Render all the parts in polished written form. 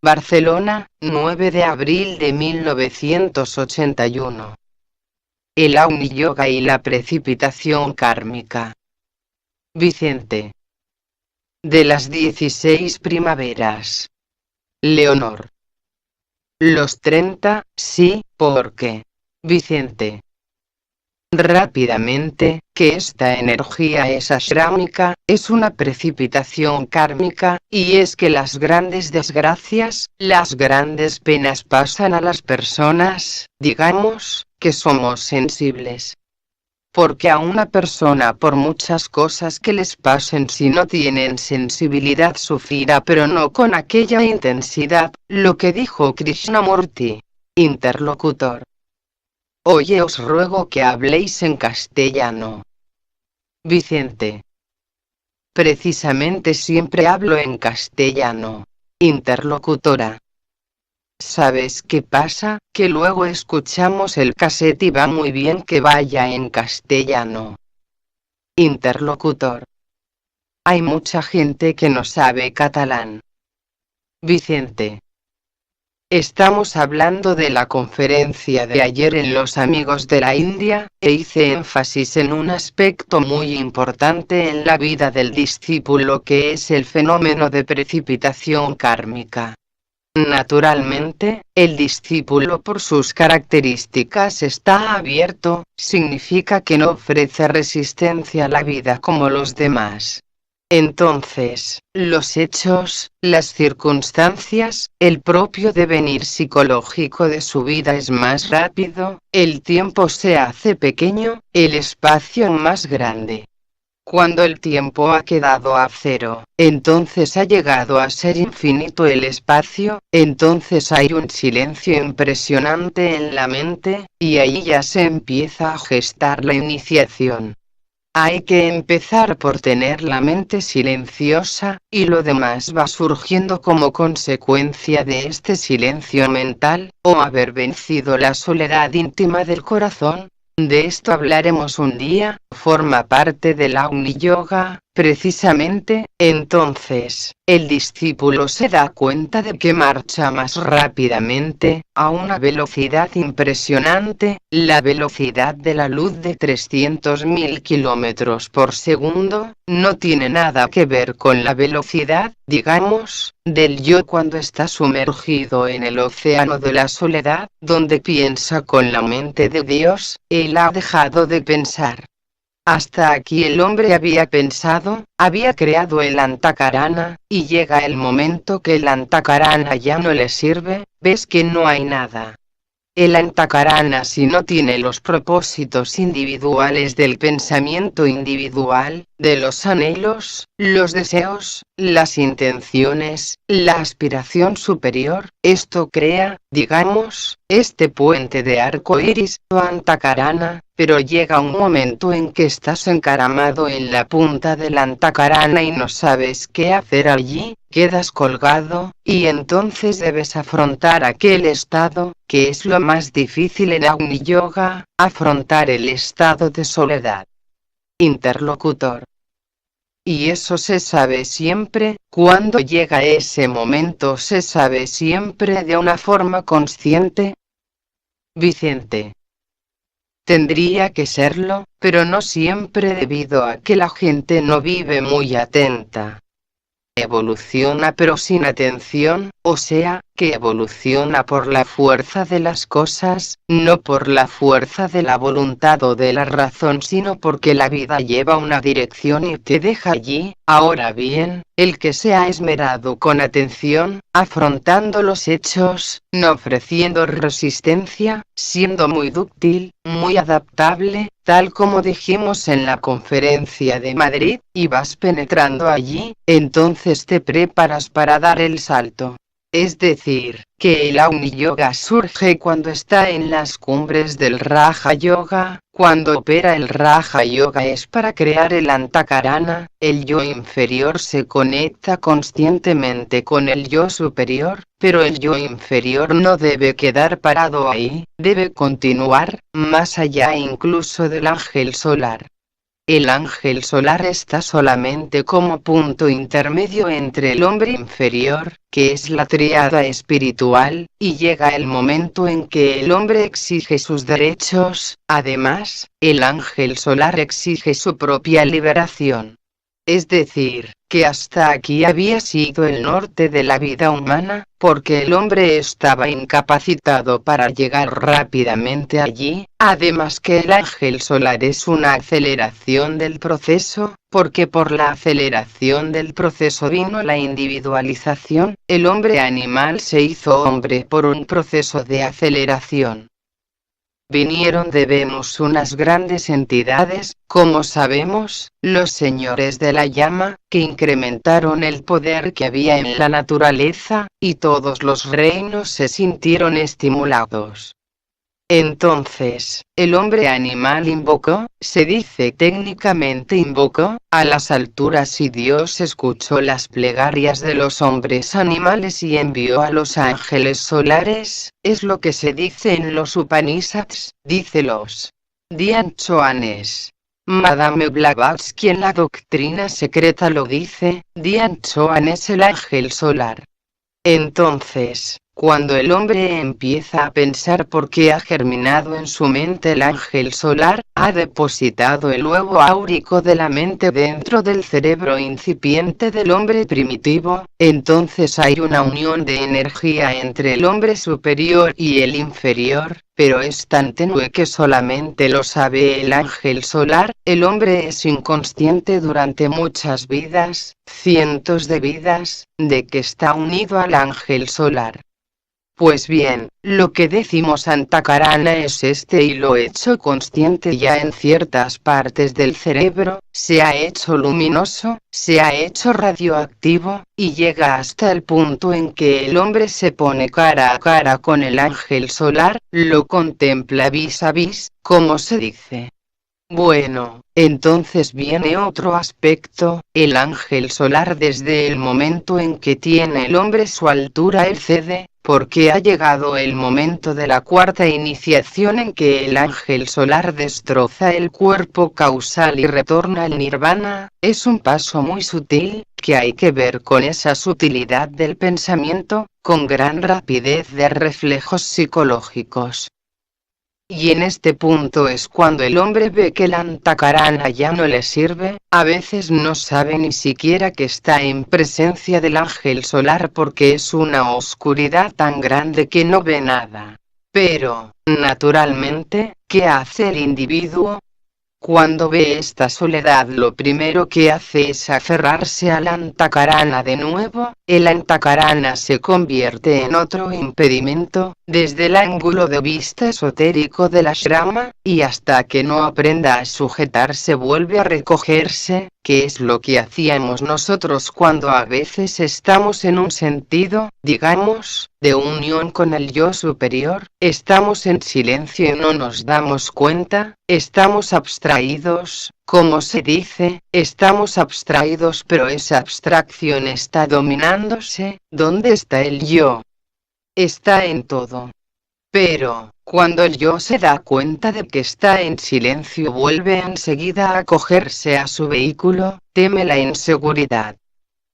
Barcelona, 9 de abril de 1981. El Agni Yoga y la precipitación kármica. Vicente. De las 16 primaveras. Leonor. Los 30, sí, porque. Vicente. Rápidamente, que esta energía es ashrámica, es una precipitación kármica, y es que las grandes desgracias, las grandes penas pasan a las personas, digamos, que somos sensibles. Porque a una persona, por muchas cosas que les pasen, si no tienen sensibilidad, sufrirá, pero no con aquella intensidad, lo que dijo Krishnamurti, interlocutor. Oye, os ruego que habléis en castellano. Vicente. Precisamente siempre hablo en castellano. Interlocutora. ¿Sabes qué pasa? Que luego escuchamos el cassette y va muy bien que vaya en castellano. Interlocutor. Hay mucha gente que no sabe catalán. Vicente. Estamos hablando de la conferencia de ayer en Los Amigos de la India, e hice énfasis en un aspecto muy importante en la vida del discípulo, que es el fenómeno de precipitación kármica. Naturalmente, el discípulo por sus características está abierto, significa que no ofrece resistencia a la vida como los demás. Entonces, los hechos, las circunstancias, el propio devenir psicológico de su vida es más rápido, el tiempo se hace pequeño, el espacio más grande. Cuando el tiempo ha quedado a cero, entonces ha llegado a ser infinito el espacio, entonces hay un silencio impresionante en la mente, y ahí ya se empieza a gestar la iniciación. Hay que empezar por tener la mente silenciosa, y lo demás va surgiendo como consecuencia de este silencio mental, o haber vencido la soledad íntima del corazón. De esto hablaremos un día, forma parte del Agni Yoga, precisamente. Entonces, el discípulo se da cuenta de que marcha más rápidamente, a una velocidad impresionante, la velocidad de la luz de 300.000 kilómetros por segundo, no tiene nada que ver con la velocidad, digamos, del yo cuando está sumergido en el océano de la soledad, donde piensa con la mente de Dios. Él ha dejado de pensar. Hasta aquí el hombre había pensado, había creado el antakarana, y llega el momento que el antakarana ya no le sirve, ves que no hay nada. El antakarana, si no tiene los propósitos individuales del pensamiento individual, de los anhelos, los deseos, las intenciones, la aspiración superior, esto crea, digamos, este puente de arco iris o antakarana, pero llega un momento en que estás encaramado en la punta del antakarana y no sabes qué hacer allí, quedas colgado, y entonces debes afrontar aquel estado, que es lo más difícil en Agni Yoga, afrontar el estado de soledad. Interlocutor. Y eso se sabe siempre, cuando llega ese momento se sabe siempre de una forma consciente. Vicente. Tendría que serlo, pero no siempre debido a que la gente no vive muy atenta. Evoluciona pero sin atención, o sea, que evoluciona por la fuerza de las cosas, no por la fuerza de la voluntad o de la razón, sino porque la vida lleva una dirección y te deja allí. Ahora bien, el que se ha esmerado con atención, afrontando los hechos, no ofreciendo resistencia, siendo muy dúctil, muy adaptable, tal como dijimos en la conferencia de Madrid, y vas penetrando allí, entonces te preparas para dar el salto. Es decir, que el Agni Yoga surge cuando está en las cumbres del Raja Yoga. Cuando opera el Raja Yoga es para crear el antakarana, el yo inferior se conecta conscientemente con el yo superior, pero el yo inferior no debe quedar parado ahí, debe continuar, más allá incluso del ángel solar. el ángel solar está solamente como punto intermedio entre el hombre inferior, que es la tríada espiritual, y llega el momento en que el hombre exige sus derechos. Además, el ángel solar exige su propia liberación. Es decir, que hasta aquí había sido el norte de la vida humana, porque el hombre estaba incapacitado para llegar rápidamente allí, además que el ángel solar es una aceleración del proceso, porque por la aceleración del proceso vino la individualización, el hombre animal se hizo hombre por un proceso de aceleración. Vinieron de Venus unas grandes entidades, como sabemos, los señores de la llama, que incrementaron el poder que había en la naturaleza, y todos los reinos se sintieron estimulados. Entonces, el hombre animal invocó, se dice técnicamente invocó, a las alturas y Dios escuchó las plegarias de los hombres animales y envió a los ángeles solares, es lo que se dice en los Upanishads, dice los Dianchoanes. Madame Blavatsky en la doctrina secreta lo dice, Dianchoan es el ángel solar. Entonces, cuando el hombre empieza a pensar por qué ha germinado en su mente el ángel solar, ha depositado el huevo áurico de la mente dentro del cerebro incipiente del hombre primitivo, entonces hay una unión de energía entre el hombre superior y el inferior, pero es tan tenue que solamente lo sabe el ángel solar. El hombre es inconsciente durante muchas vidas, cientos de vidas, de que está unido al ángel solar. Pues bien, lo que decimos Antakarana es y lo hecho consciente ya en ciertas partes del cerebro, se ha hecho luminoso, se ha hecho radioactivo, y llega hasta el punto en que el hombre se pone cara a cara con el ángel solar, lo contempla vis a vis, como se dice. Bueno, entonces viene otro aspecto, el ángel solar desde el momento en que tiene el hombre su altura él cede, porque ha llegado el momento de la cuarta iniciación en que el ángel solar destroza el cuerpo causal y retorna al nirvana, es un paso muy sutil, que hay que ver con esa sutilidad del pensamiento, con gran rapidez de reflejos psicológicos. Y en este punto es cuando el hombre ve que el Antakarana ya no le sirve, a veces no sabe ni siquiera que está en presencia del ángel solar porque es una oscuridad tan grande que no ve nada. Pero, naturalmente, ¿qué hace el individuo? Cuando ve esta soledad lo primero que hace es aferrarse al Antakarana de nuevo, el Antakarana se convierte en otro impedimento, desde el ángulo de vista esotérico del ashrama, y hasta que no aprenda a sujetarse vuelve a recogerse, que es lo que hacíamos nosotros cuando a veces estamos en un sentido, digamos, de unión con el yo superior, estamos en silencio y no nos damos cuenta, estamos abstraídos, como se dice, estamos abstraídos pero esa abstracción está dominándose. ¿Dónde está el yo? Está en todo. Pero, cuando el yo se da cuenta de que está en silencio vuelve enseguida a acogerse a su vehículo, teme la inseguridad.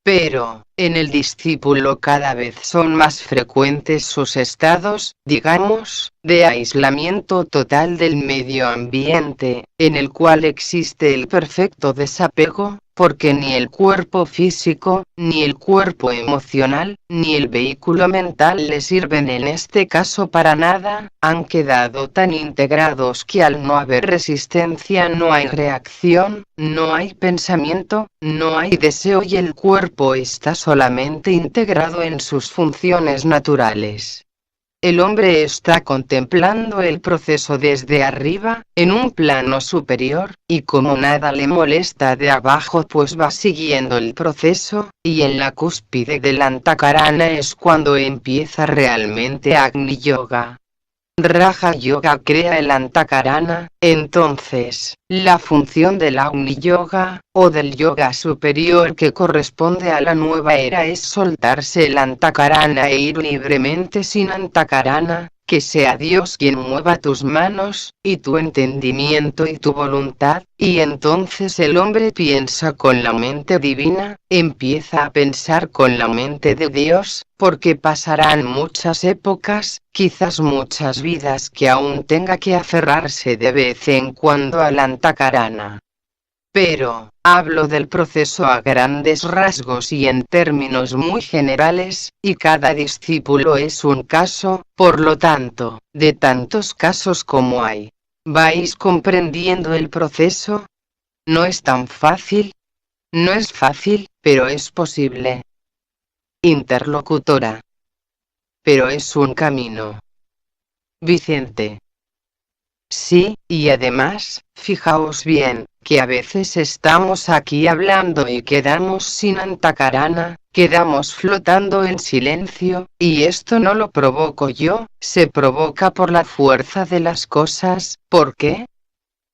Pero, en el discípulo cada vez son más frecuentes sus estados, digamos, de aislamiento total del medio ambiente, en el cual existe el perfecto desapego, porque ni el cuerpo físico, ni el cuerpo emocional, ni el vehículo mental le sirven en este caso para nada, han quedado tan integrados que al no haber resistencia no hay reacción, no hay pensamiento, no hay deseo y el cuerpo está solamente integrado en sus funciones naturales. El hombre está contemplando el proceso desde arriba, en un plano superior, y como nada le molesta de abajo pues va siguiendo el proceso, y en la cúspide del Antakarana es cuando empieza realmente Agni Yoga. Raja Yoga crea el Antakarana, entonces, la función del Agni Yoga, o del yoga superior que corresponde a la nueva era es soltarse el Antakarana e ir libremente sin Antakarana, que sea Dios quien mueva tus manos, y tu entendimiento y tu voluntad, y entonces el hombre piensa con la mente divina, empieza a pensar con la mente de Dios, porque pasarán muchas épocas, quizás muchas vidas que aún tenga que aferrarse de vez en cuando al Antakarana. Pero, hablo del proceso a grandes rasgos y en términos muy generales, y cada discípulo es un caso, por lo tanto, de tantos casos como hay. ¿Vais comprendiendo el proceso? No es tan fácil. No es fácil, pero es posible. Interlocutora. Pero es un camino. Vicente. Sí, y además, fijaos bien, que a veces estamos aquí hablando y quedamos sin Antakarana, quedamos flotando en silencio, y esto no lo provoco yo, se provoca por la fuerza de las cosas. ¿Por qué?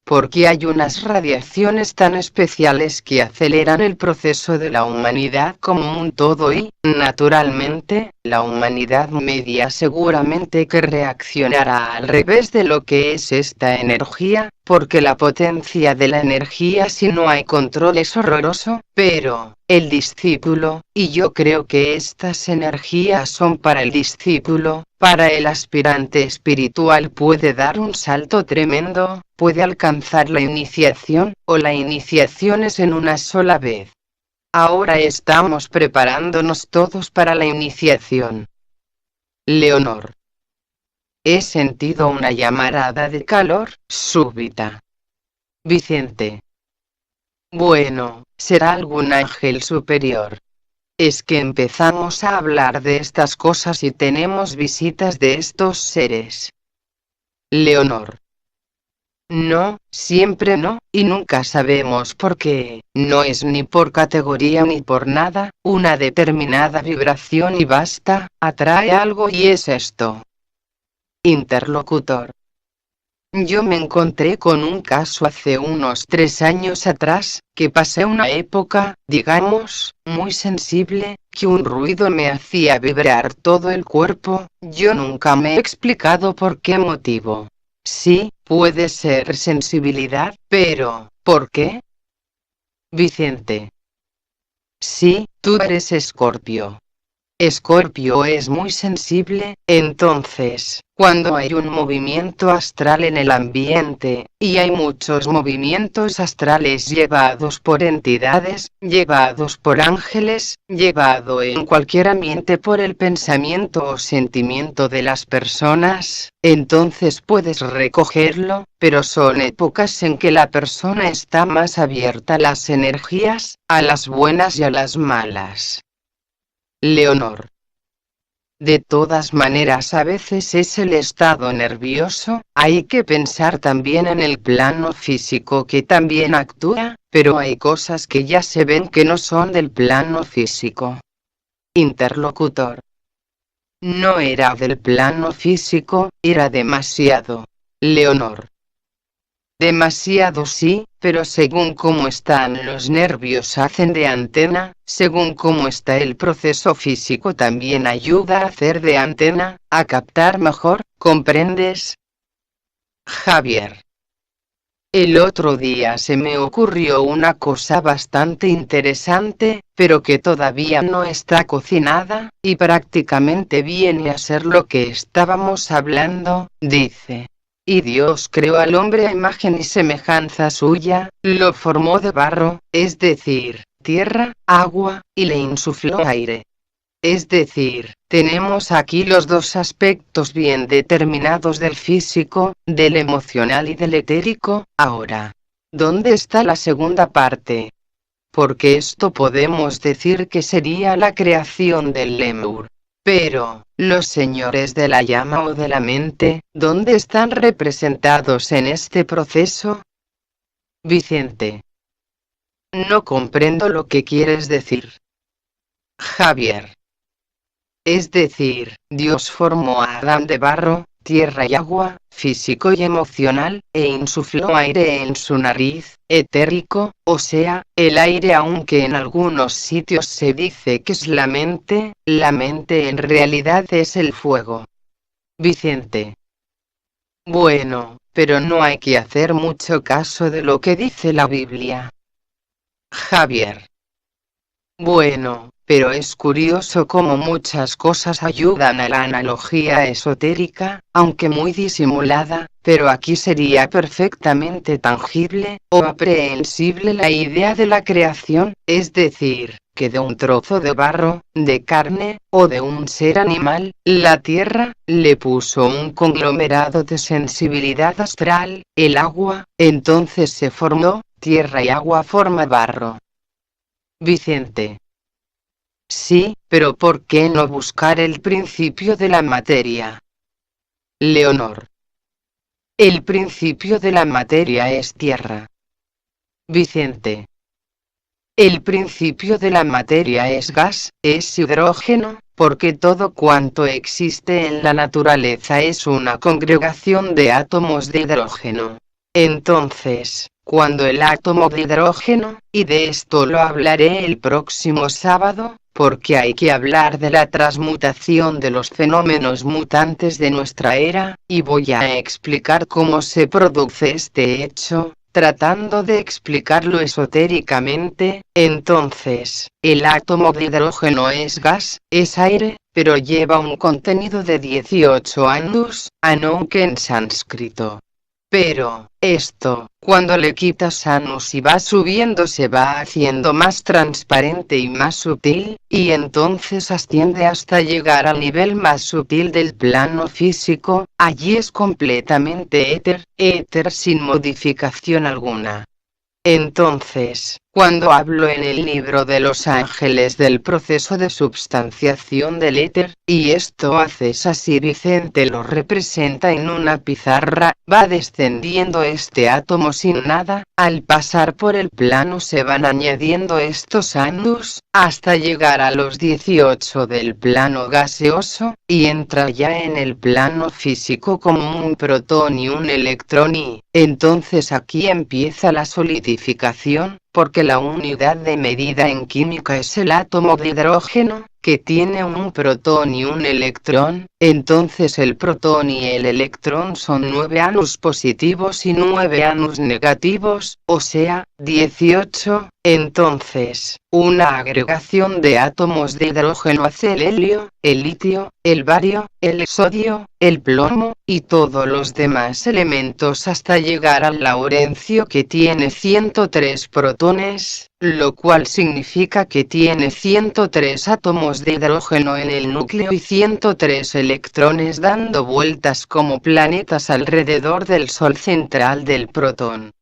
Porque hay unas radiaciones tan especiales que aceleran el proceso de la humanidad como un todo y, naturalmente, la humanidad media seguramente que reaccionará al revés de lo que es esta energía, porque la potencia de la energía si no hay control es horroroso, pero, el discípulo, y yo creo que estas energías son para el discípulo, para el aspirante espiritual puede dar un salto tremendo, puede alcanzar la iniciación, o la iniciación es en una sola vez. Ahora estamos preparándonos todos para la iniciación. Leonor. He sentido una llamarada de calor, súbita. Vicente. Bueno, será algún ángel superior. Es que empezamos a hablar de estas cosas y tenemos visitas de estos seres. Leonor. No, siempre no, y nunca sabemos por qué, no es ni por categoría ni por nada, una determinada vibración y basta, atrae algo y es esto. Interlocutor. Yo me encontré con un caso hace unos 3 años atrás, que pasé una época, digamos, muy sensible, que un ruido me hacía vibrar todo el cuerpo, yo nunca me he explicado por qué motivo. Sí, puede ser sensibilidad, pero, ¿por qué? Vicente. Sí, tú eres Escorpio. Escorpio es muy sensible, entonces, cuando hay un movimiento astral en el ambiente, y hay muchos movimientos astrales llevados por entidades, llevados por ángeles, llevado en cualquier ambiente por el pensamiento o sentimiento de las personas, entonces puedes recogerlo, pero son épocas en que la persona está más abierta a las energías, a las buenas y a las malas. Leonor. De todas maneras a veces es el estado nervioso, hay que pensar también en el plano físico que también actúa, pero hay cosas que ya se ven que no son del plano físico. Interlocutor. No era del plano físico, era demasiado. Leonor. Demasiado sí, pero según cómo están los nervios hacen de antena, según cómo está el proceso físico también ayuda a hacer de antena, a captar mejor, ¿comprendes? Javier. El otro día se me ocurrió una cosa bastante interesante, pero que todavía no está cocinada, y prácticamente viene a ser lo que estábamos hablando, dice. Y Dios creó al hombre a imagen y semejanza suya, lo formó de barro, es decir, tierra, agua, y le insufló aire. Es decir, tenemos aquí los dos aspectos bien determinados del físico, del emocional y del etérico. Ahora, ¿dónde está la segunda parte? Porque esto podemos decir que sería la creación del Lemur. Pero, los señores de la llama o de la mente, ¿dónde están representados en este proceso? Vicente. No comprendo lo que quieres decir. Javier. Es decir, Dios formó a Adán de barro, tierra y agua, físico y emocional, e insufló aire en su nariz, etérico, o sea, el aire, aunque en algunos sitios se dice que es la mente en realidad es el fuego. Vicente. Bueno, pero no hay que hacer mucho caso de lo que dice la Biblia. Javier. Bueno, pero es curioso cómo muchas cosas ayudan a la analogía esotérica, aunque muy disimulada, pero aquí sería perfectamente tangible o aprehensible la idea de la creación, es decir, que de un trozo de barro, de carne, o de un ser animal, la tierra, le puso un conglomerado de sensibilidad astral, el agua, entonces se formó, tierra y agua forma barro. Vicente. Sí, pero ¿por qué no buscar el principio de la materia? Leonor. El principio de la materia es tierra. Vicente. El principio de la materia es gas, es hidrógeno, porque todo cuanto existe en la naturaleza es una congregación de átomos de hidrógeno. Entonces, cuando el átomo de hidrógeno, y de esto lo hablaré el próximo sábado, porque hay que hablar de la transmutación de los fenómenos mutantes de nuestra era, y voy a explicar cómo se produce este hecho, tratando de explicarlo esotéricamente. Entonces, el átomo de hidrógeno es gas, es aire, pero lleva un contenido de 18 anus, aunque en sánscrito. Pero, esto, cuando le quitas anus y va subiendo se va haciendo más transparente y más sutil, y entonces asciende hasta llegar al nivel más sutil del plano físico, allí es completamente éter sin modificación alguna. Entonces, cuando hablo en el libro de los ángeles del proceso de substanciación del éter, y esto haces así Vicente lo representa en una pizarra, va descendiendo este átomo sin nada, al pasar por el plano se van añadiendo estos anus, hasta llegar a los 18 del plano gaseoso, y entra ya en el plano físico como un protón y un electrón y, entonces aquí empieza la solidificación, porque la unidad de medida en química es el átomo de hidrógeno, que tiene un protón y un electrón, entonces el protón y el electrón son 9 anus positivos y 9 anus negativos, o sea, 18, entonces, una agregación de átomos de hidrógeno hace el helio, el litio, el bario, el sodio, el plomo, y todos los demás elementos hasta llegar al laurencio que tiene 103 protones, lo cual significa que tiene 103 átomos de hidrógeno en el núcleo y 103 electrones dando vueltas como planetas alrededor del sol central del protón.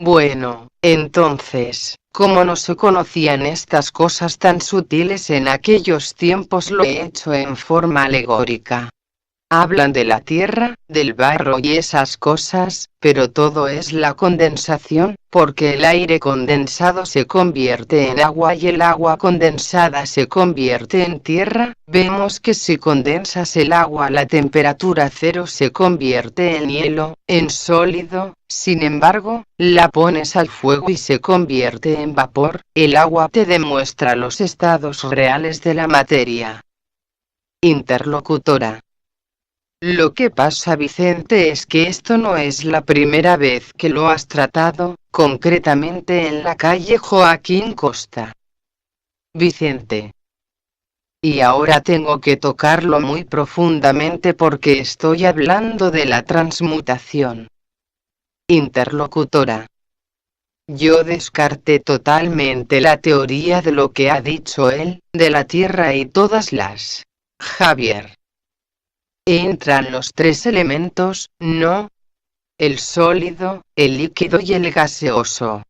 Bueno, entonces, como no se conocían estas cosas tan sutiles en aquellos tiempos, lo he hecho en forma alegórica. Hablan de la tierra, del barro y esas cosas, pero todo es la condensación, porque el aire condensado se convierte en agua y el agua condensada se convierte en tierra. Vemos que si condensas el agua a la temperatura cero se convierte en hielo, en sólido. Sin embargo, la pones al fuego y se convierte en vapor. El agua te demuestra los estados reales de la materia. Interlocutora. Lo que pasa, Vicente, es que esto no es la primera vez que lo has tratado, concretamente en la calle Joaquín Costa. Vicente. Y ahora tengo que tocarlo muy profundamente porque estoy hablando de la transmutación. Interlocutora. Yo descarté totalmente la teoría de lo que ha dicho él, de la Tierra y todas las... Javier. Entran los tres elementos, ¿no? El sólido, el líquido y el gaseoso.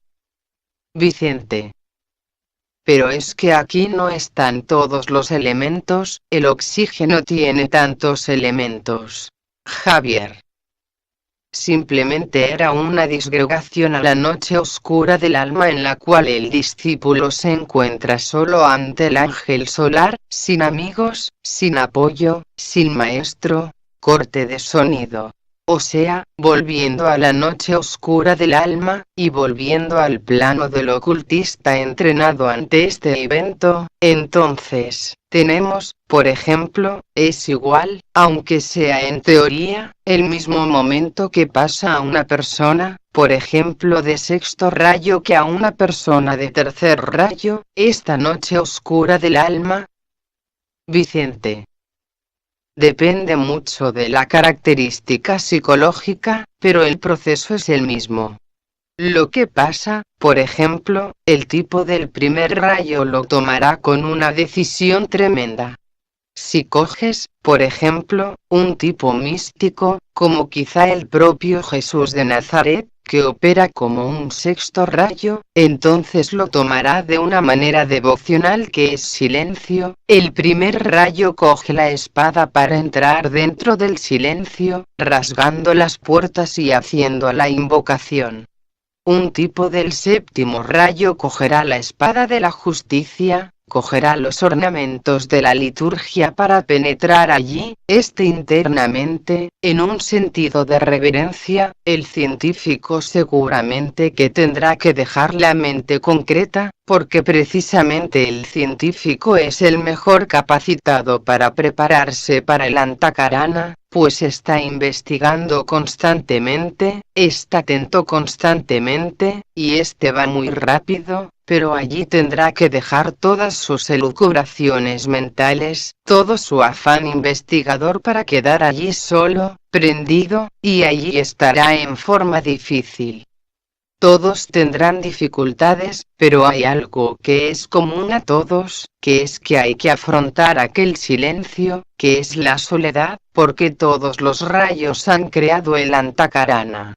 Vicente. Pero es que aquí no están todos los elementos, el oxígeno tiene tantos elementos. Javier. Simplemente era una disgregación a la noche oscura del alma en la cual el discípulo se encuentra solo ante el ángel solar, sin amigos, sin apoyo, sin maestro. Corte de sonido. o sea, volviendo a la noche oscura del alma, y volviendo al plano del ocultista entrenado ante este evento, entonces, tenemos, por ejemplo, es igual, aunque sea en teoría, el mismo momento que pasa a una persona, por ejemplo de sexto rayo que a una persona de tercer rayo, esta noche oscura del alma. Vicente. Depende mucho de la característica psicológica, pero el proceso es el mismo. Lo que pasa, por ejemplo, el tipo del primer rayo lo tomará con una decisión tremenda. Si coges, por ejemplo, un tipo místico, como quizá el propio Jesús de Nazaret, que opera como un sexto rayo, entonces lo tomará de una manera devocional que es silencio. El primer rayo coge la espada para entrar dentro del silencio, rasgando las puertas y haciendo la invocación. Un tipo del séptimo rayo cogerá la espada de la justicia, cogerá los ornamentos de la liturgia para penetrar allí, internamente, en un sentido de reverencia. El científico seguramente que tendrá que dejar la mente concreta, porque precisamente el científico es el mejor capacitado para prepararse para el Antakarana, pues está investigando constantemente, está atento constantemente, y va muy rápido, pero allí tendrá que dejar todas sus elucubraciones mentales, todo su afán investigador para quedar allí solo, prendido, y allí estará en forma difícil. Todos tendrán dificultades, pero hay algo que es común a todos, que es que hay que afrontar aquel silencio, que es la soledad, porque todos los rayos han creado el Antakarana.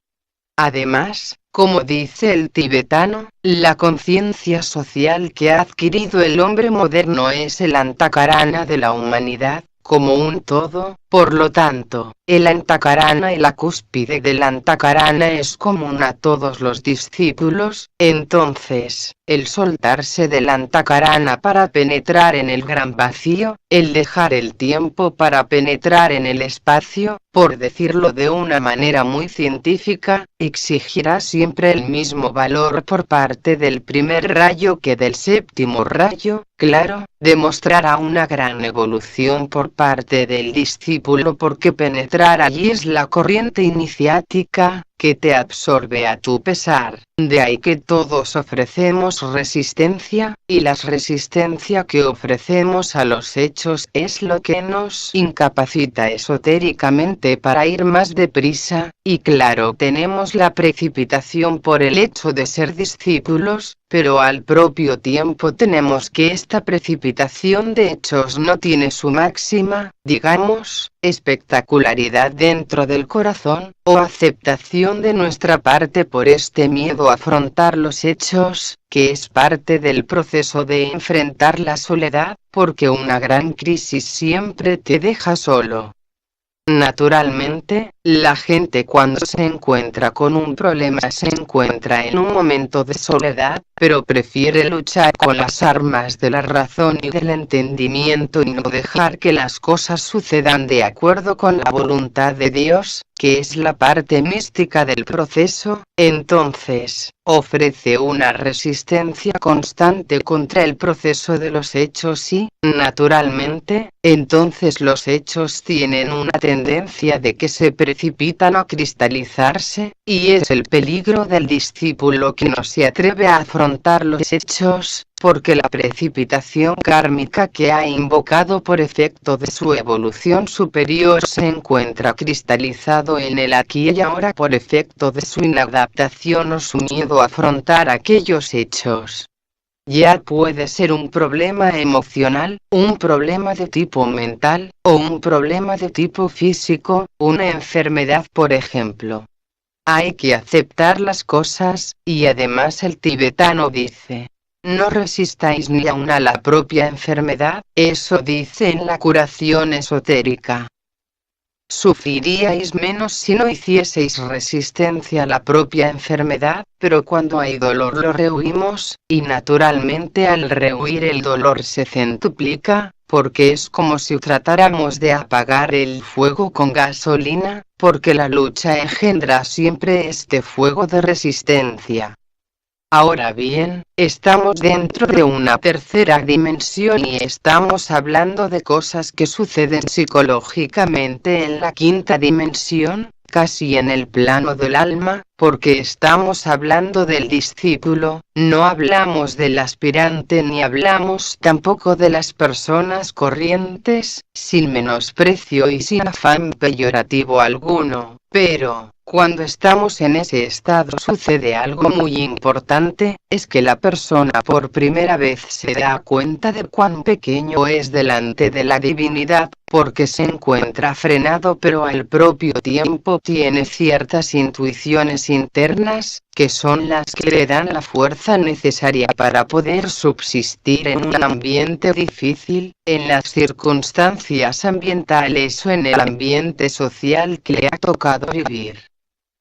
Además, como dice el tibetano, la conciencia social que ha adquirido el hombre moderno es el Antakarana de la humanidad, como un todo. Por lo tanto, el Antakarana y la cúspide del Antakarana es común a todos los discípulos. Entonces, el soltarse del Antakarana para penetrar en el gran vacío, el dejar el tiempo para penetrar en el espacio, por decirlo de una manera muy científica, exigirá siempre el mismo valor por parte del primer rayo que del séptimo rayo. Claro, demostrará una gran evolución por parte del discípulo, porque penetrar allí es la corriente iniciática, que te absorbe a tu pesar. De ahí que todos ofrecemos resistencia, y la resistencia que ofrecemos a los hechos es lo que nos incapacita esotéricamente para ir más deprisa, y claro, tenemos la precipitación por el hecho de ser discípulos, pero al propio tiempo tenemos que esta precipitación de hechos no tiene su máxima, digamos, espectacularidad dentro del corazón, o aceptación de nuestra parte por este miedo a afrontar los hechos, que es parte del proceso de enfrentar la soledad, porque una gran crisis siempre te deja solo. Naturalmente, la gente cuando se encuentra con un problema se encuentra en un momento de soledad, pero prefiere luchar con las armas de la razón y del entendimiento y no dejar que las cosas sucedan de acuerdo con la voluntad de Dios, que es la parte mística del proceso. Entonces, ofrece una resistencia constante contra el proceso de los hechos y, naturalmente, entonces los hechos tienen una tendencia de que se precipitan a cristalizarse, y es el peligro del discípulo que no se atreve a afrontar los hechos, porque la precipitación kármica que ha invocado por efecto de su evolución superior se encuentra cristalizado en el aquí y ahora por efecto de su inadaptación o su miedo a afrontar aquellos hechos. Ya puede ser un problema emocional, un problema de tipo mental, o un problema de tipo físico, una enfermedad por ejemplo. Hay que aceptar las cosas, y además el tibetano dice: no resistáis ni aun a la propia enfermedad, eso dice en la curación esotérica. Sufriríais menos si no hicieseis resistencia a la propia enfermedad, pero cuando hay dolor lo rehuimos, y naturalmente al rehuir el dolor se centuplica, porque es como si tratáramos de apagar el fuego con gasolina, porque la lucha engendra siempre este fuego de resistencia. Ahora bien, estamos dentro de una tercera dimensión y estamos hablando de cosas que suceden psicológicamente en la quinta dimensión, casi en el plano del alma, porque estamos hablando del discípulo, no hablamos del aspirante ni hablamos tampoco de las personas corrientes, sin menosprecio y sin afán peyorativo alguno, pero cuando estamos en ese estado sucede algo muy importante, es que la persona por primera vez se da cuenta de cuán pequeño es delante de la divinidad, porque se encuentra frenado pero al propio tiempo tiene ciertas intuiciones internas, que son las que le dan la fuerza necesaria para poder subsistir en un ambiente difícil, en las circunstancias ambientales o en el ambiente social que le ha tocado vivir.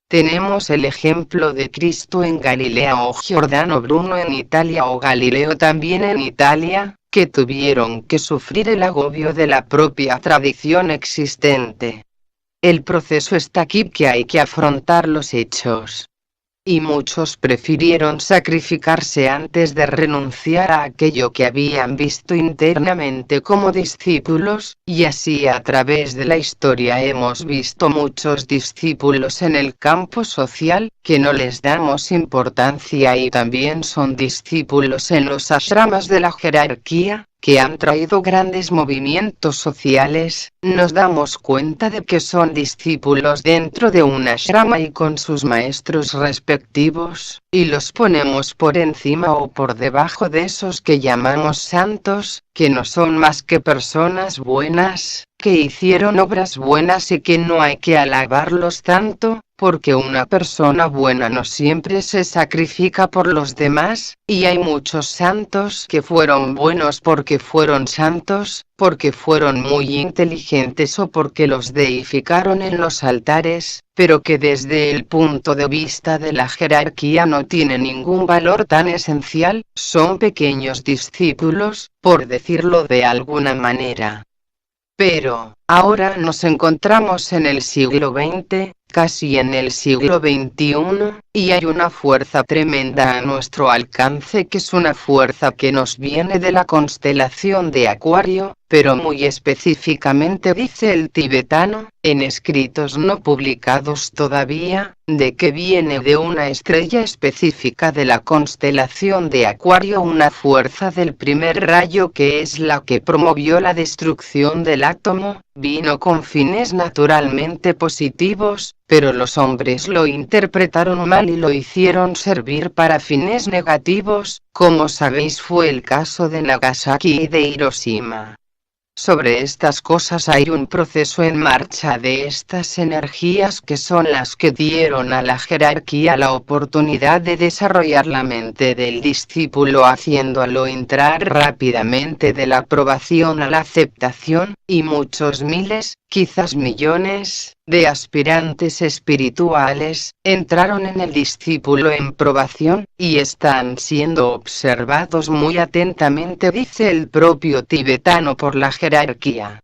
Tenemos el ejemplo de Cristo en Galilea o Giordano Bruno en Italia o Galileo también en Italia, que tuvieron que sufrir el agobio de la propia tradición existente. El proceso está aquí, que hay que afrontar los hechos. Y muchos prefirieron sacrificarse antes de renunciar a aquello que habían visto internamente como discípulos, y así a través de la historia hemos visto muchos discípulos en el campo social, que no les damos importancia y también son discípulos en los ashramas de la jerarquía, que han traído grandes movimientos sociales. Nos damos cuenta de que son discípulos dentro de un ashrama y con sus maestros respectivos, y los ponemos por encima o por debajo de esos que llamamos santos, que no son más que personas buenas, que hicieron obras buenas y que no hay que alabarlos tanto, porque una persona buena no siempre se sacrifica por los demás, y hay muchos santos que fueron buenos porque fueron santos, porque fueron muy inteligentes o porque los deificaron en los altares, pero que desde el punto de vista de la jerarquía no tienen ningún valor tan esencial, son pequeños discípulos, por decirlo de alguna manera. Pero, ahora nos encontramos en el siglo XX, casi en el siglo XXI, y hay una fuerza tremenda a nuestro alcance, que es una fuerza que nos viene de la constelación de Acuario, pero muy específicamente dice el tibetano, en escritos no publicados todavía, de que viene de una estrella específica de la constelación de Acuario, una fuerza del primer rayo que es la que promovió la destrucción del átomo, vino con fines naturalmente positivos, pero los hombres lo interpretaron mal y lo hicieron servir para fines negativos, como sabéis fue el caso de Nagasaki y de Hiroshima. Sobre estas cosas hay un proceso en marcha de estas energías que son las que dieron a la jerarquía la oportunidad de desarrollar la mente del discípulo, haciéndolo entrar rápidamente de la aprobación a la aceptación, y muchos miles, quizás millones, de aspirantes espirituales, entraron en el discípulo en probación, y están siendo observados muy atentamente, dice el propio tibetano, por la jerarquía.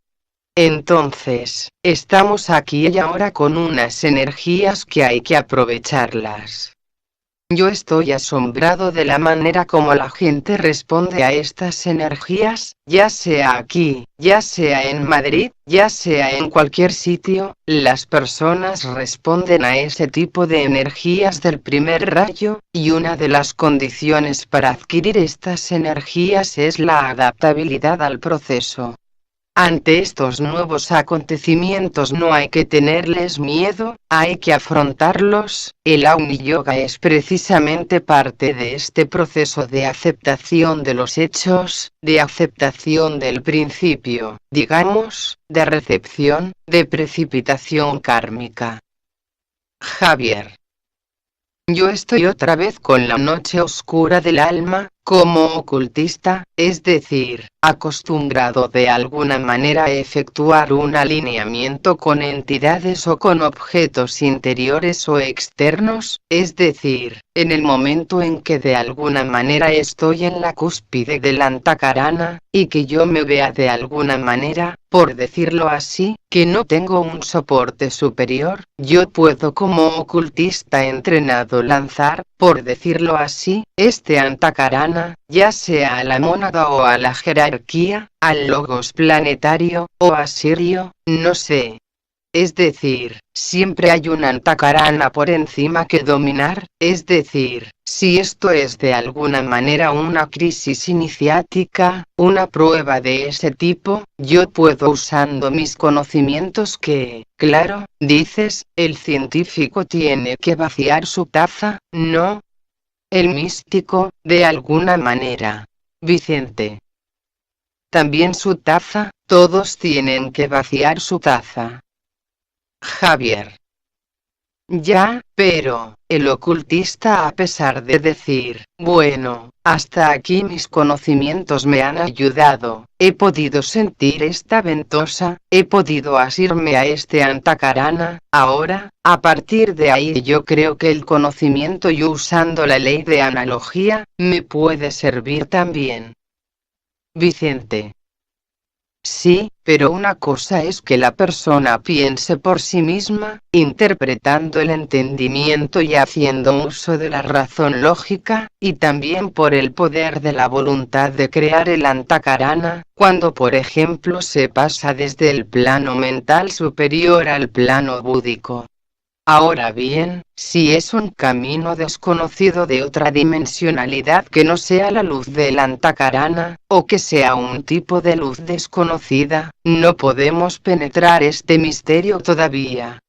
Entonces, estamos aquí y ahora con unas energías que hay que aprovecharlas. Yo estoy asombrado de la manera como la gente responde a estas energías, ya sea aquí, ya sea en Madrid, ya sea en cualquier sitio, las personas responden a ese tipo de energías del primer rayo, y una de las condiciones para adquirir estas energías es la adaptabilidad al proceso. Ante estos nuevos acontecimientos no hay que tenerles miedo, hay que afrontarlos. El Agni Yoga es precisamente parte de este proceso de aceptación de los hechos, de aceptación del principio, digamos, de recepción, de precipitación kármica. Javier. Yo estoy otra vez con la noche oscura del alma, Como ocultista, es decir, acostumbrado de alguna manera a efectuar un alineamiento con entidades o con objetos interiores o externos, es decir, en el momento en que de alguna manera estoy en la cúspide del Antakarana, y que yo me vea de alguna manera, por decirlo así, que no tengo un soporte superior, yo puedo como ocultista entrenado lanzar, por decirlo así, este Antakarana, ya sea a la mónada o a la jerarquía, al logos planetario, o a Sirio, no sé. Es decir, siempre hay un Antakarana por encima que dominar, es decir, si esto es de alguna manera una crisis iniciática, una prueba de ese tipo, yo puedo usando mis conocimientos que, claro, dices, el científico tiene que vaciar su taza, ¿no? El místico, de alguna manera. Vicente. También su taza, todos tienen que vaciar su taza. Javier. Ya, pero, el ocultista a pesar de decir, bueno, hasta aquí mis conocimientos me han ayudado, he podido sentir esta ventosa, he podido asirme a este Antakarana, ahora, a partir de ahí yo creo que el conocimiento y usando la ley de analogía, me puede servir también. Vicente. Sí, pero una cosa es que la persona piense por sí misma, interpretando el entendimiento y haciendo uso de la razón lógica, y también por el poder de la voluntad de crear el Antakarana, cuando por ejemplo se pasa desde el plano mental superior al plano búdico. Ahora bien, si es un camino desconocido de otra dimensionalidad que no sea la luz del Antakarana, o que sea un tipo de luz desconocida, no podemos penetrar este misterio todavía.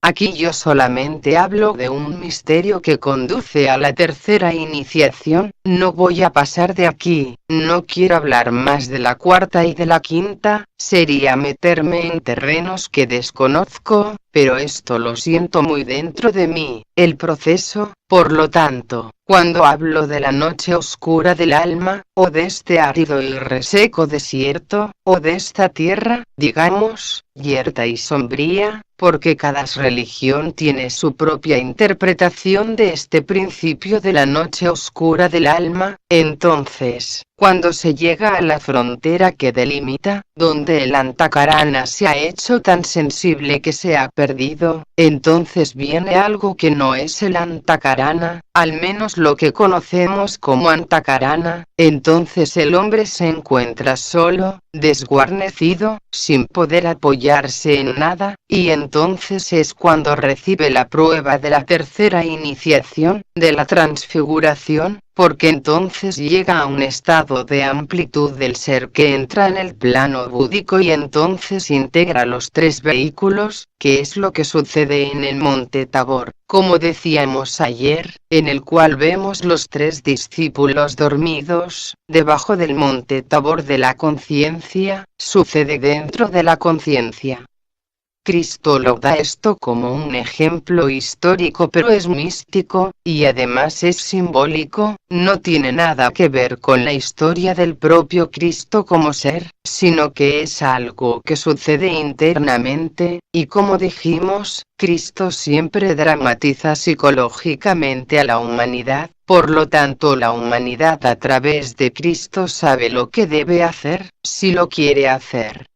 Aquí yo solamente hablo de un misterio que conduce a la tercera iniciación, no voy a pasar de aquí, no quiero hablar más de la cuarta y de la quinta, sería meterme en terrenos que desconozco, pero esto lo siento muy dentro de mí, el proceso, por lo tanto, cuando hablo de la noche oscura del alma, o de este árido y reseco desierto, o de esta tierra, digamos, yerta y sombría, porque cada religión tiene su propia interpretación de este principio de la noche oscura del alma, entonces, cuando se llega a la frontera que delimita, donde el Antakarana se ha hecho tan sensible que se ha perdido, entonces viene algo que no es el Antakarana, al menos lo que conocemos como Antakarana, entonces el hombre se encuentra solo, desguarnecido, sin poder apoyarse en nada, y entonces es cuando recibe la prueba de la tercera iniciación, de la transfiguración, porque entonces llega a un estado de amplitud del ser que entra en el plano búdico y entonces integra los tres vehículos, que es lo que sucede en el monte Tabor, como decíamos ayer, en el cual vemos los tres discípulos dormidos, debajo del monte Tabor de la conciencia, sucede dentro de la conciencia. Cristo lo da esto como un ejemplo histórico pero es místico, y además es simbólico, no tiene nada que ver con la historia del propio Cristo como ser, sino que es algo que sucede internamente, y como dijimos, Cristo siempre dramatiza psicológicamente a la humanidad, por lo tanto la humanidad a través de Cristo sabe lo que debe hacer, si lo quiere hacer.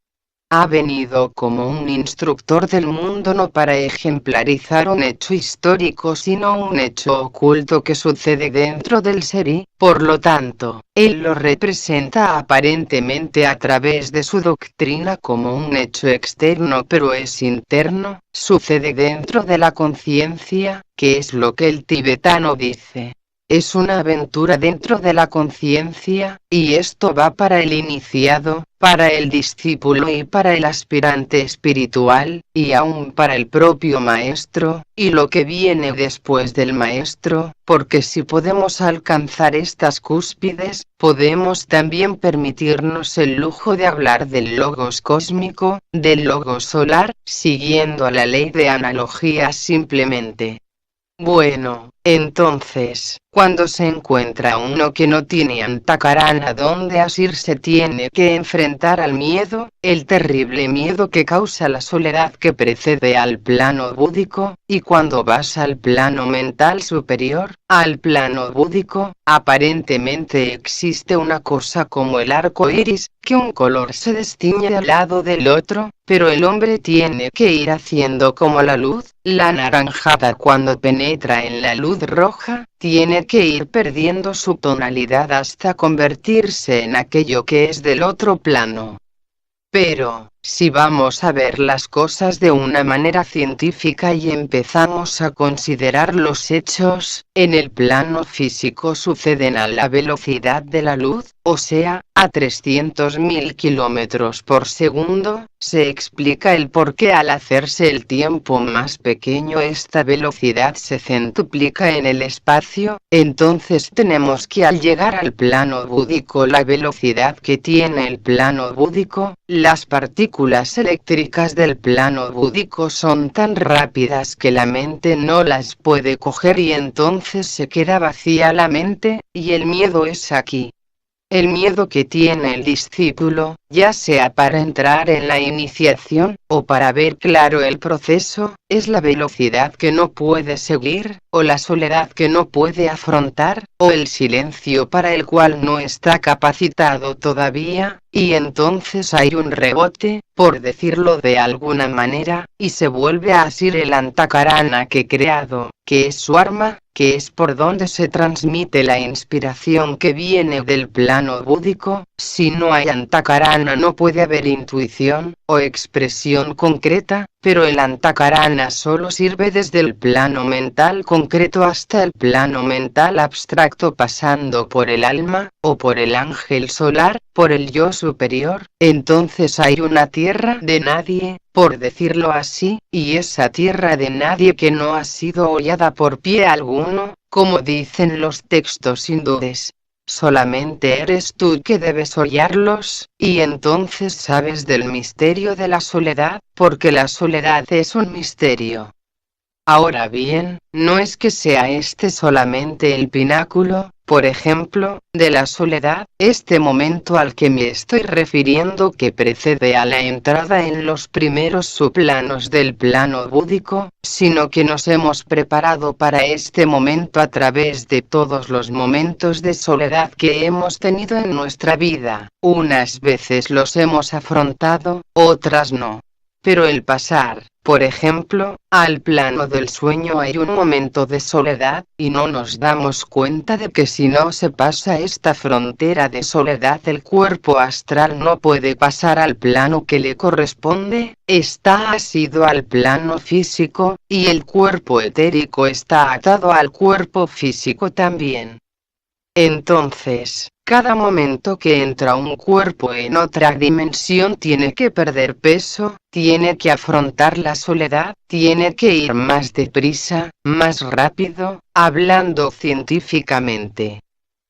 Ha venido como un instructor del mundo no para ejemplarizar un hecho histórico sino un hecho oculto que sucede dentro del ser y, por lo tanto, él lo representa aparentemente a través de su doctrina como un hecho externo pero es interno, sucede dentro de la conciencia, que es lo que el tibetano dice. Es una aventura dentro de la conciencia, y esto va para el iniciado, para el discípulo y para el aspirante espiritual, y aún para el propio maestro, y lo que viene después del maestro, porque si podemos alcanzar estas cúspides, podemos también permitirnos el lujo de hablar del logos cósmico, del logos solar, siguiendo la ley de analogía simplemente. Bueno, Entonces, cuando se encuentra uno que no tiene antakarana donde asirse, tiene que enfrentar al miedo, el terrible miedo que causa la soledad que precede al plano búdico, y cuando vas al plano mental superior, al plano búdico, aparentemente existe una cosa como el arco iris, que un color se destiñe al lado del otro, pero el hombre tiene que ir haciendo como la luz, la naranjada cuando penetra en la luz roja, tiene que ir perdiendo su tonalidad hasta convertirse en aquello que es del otro plano. Pero, si vamos a ver las cosas de una manera científica y empezamos a considerar los hechos, en el plano físico suceden a la velocidad de la luz, o sea, a 300.000 kilómetros por segundo, se explica el por qué al hacerse el tiempo más pequeño esta velocidad se centuplica en el espacio, entonces tenemos que al llegar al plano búdico la velocidad que tiene el plano búdico, las partículas eléctricas del plano búdico son tan rápidas que la mente no las puede coger y entonces se queda vacía la mente, y el miedo es aquí. El miedo que tiene el discípulo, ya sea para entrar en la iniciación, o para ver claro el proceso, es la velocidad que no puede seguir, o la soledad que no puede afrontar, o el silencio para el cual no está capacitado todavía, y entonces hay un rebote, por decirlo de alguna manera, y se vuelve a asir el antakarana que creado, que es su arma, que es por donde se transmite la inspiración que viene del plano búdico. Si no hay antakarana no puede haber intuición, o expresión concreta, pero el antakarana solo sirve desde el plano mental concreto hasta el plano mental abstracto, pasando por el alma, o por el ángel solar, por el yo superior. Entonces hay una tierra de nadie, por decirlo así, y esa tierra de nadie que no ha sido hollada por pie alguno, como dicen los textos hindúes. Solamente eres tú que debes hollarlos, y entonces sabes del misterio de la soledad, porque la soledad es un misterio. Ahora bien, no es que sea este solamente el pináculo, por ejemplo, de la soledad, este momento al que me estoy refiriendo que precede a la entrada en los primeros subplanos del plano búdico, sino que nos hemos preparado para este momento a través de todos los momentos de soledad que hemos tenido en nuestra vida. Unas veces los hemos afrontado, otras no. Pero el pasar, por ejemplo, al plano del sueño hay un momento de soledad, y no nos damos cuenta de que si no se pasa esta frontera de soledad el cuerpo astral no puede pasar al plano que le corresponde, está asido al plano físico, y el cuerpo etérico está atado al cuerpo físico también. Entonces, cada momento que entra un cuerpo en otra dimensión tiene que perder peso, tiene que afrontar la soledad, tiene que ir más deprisa, más rápido, hablando científicamente.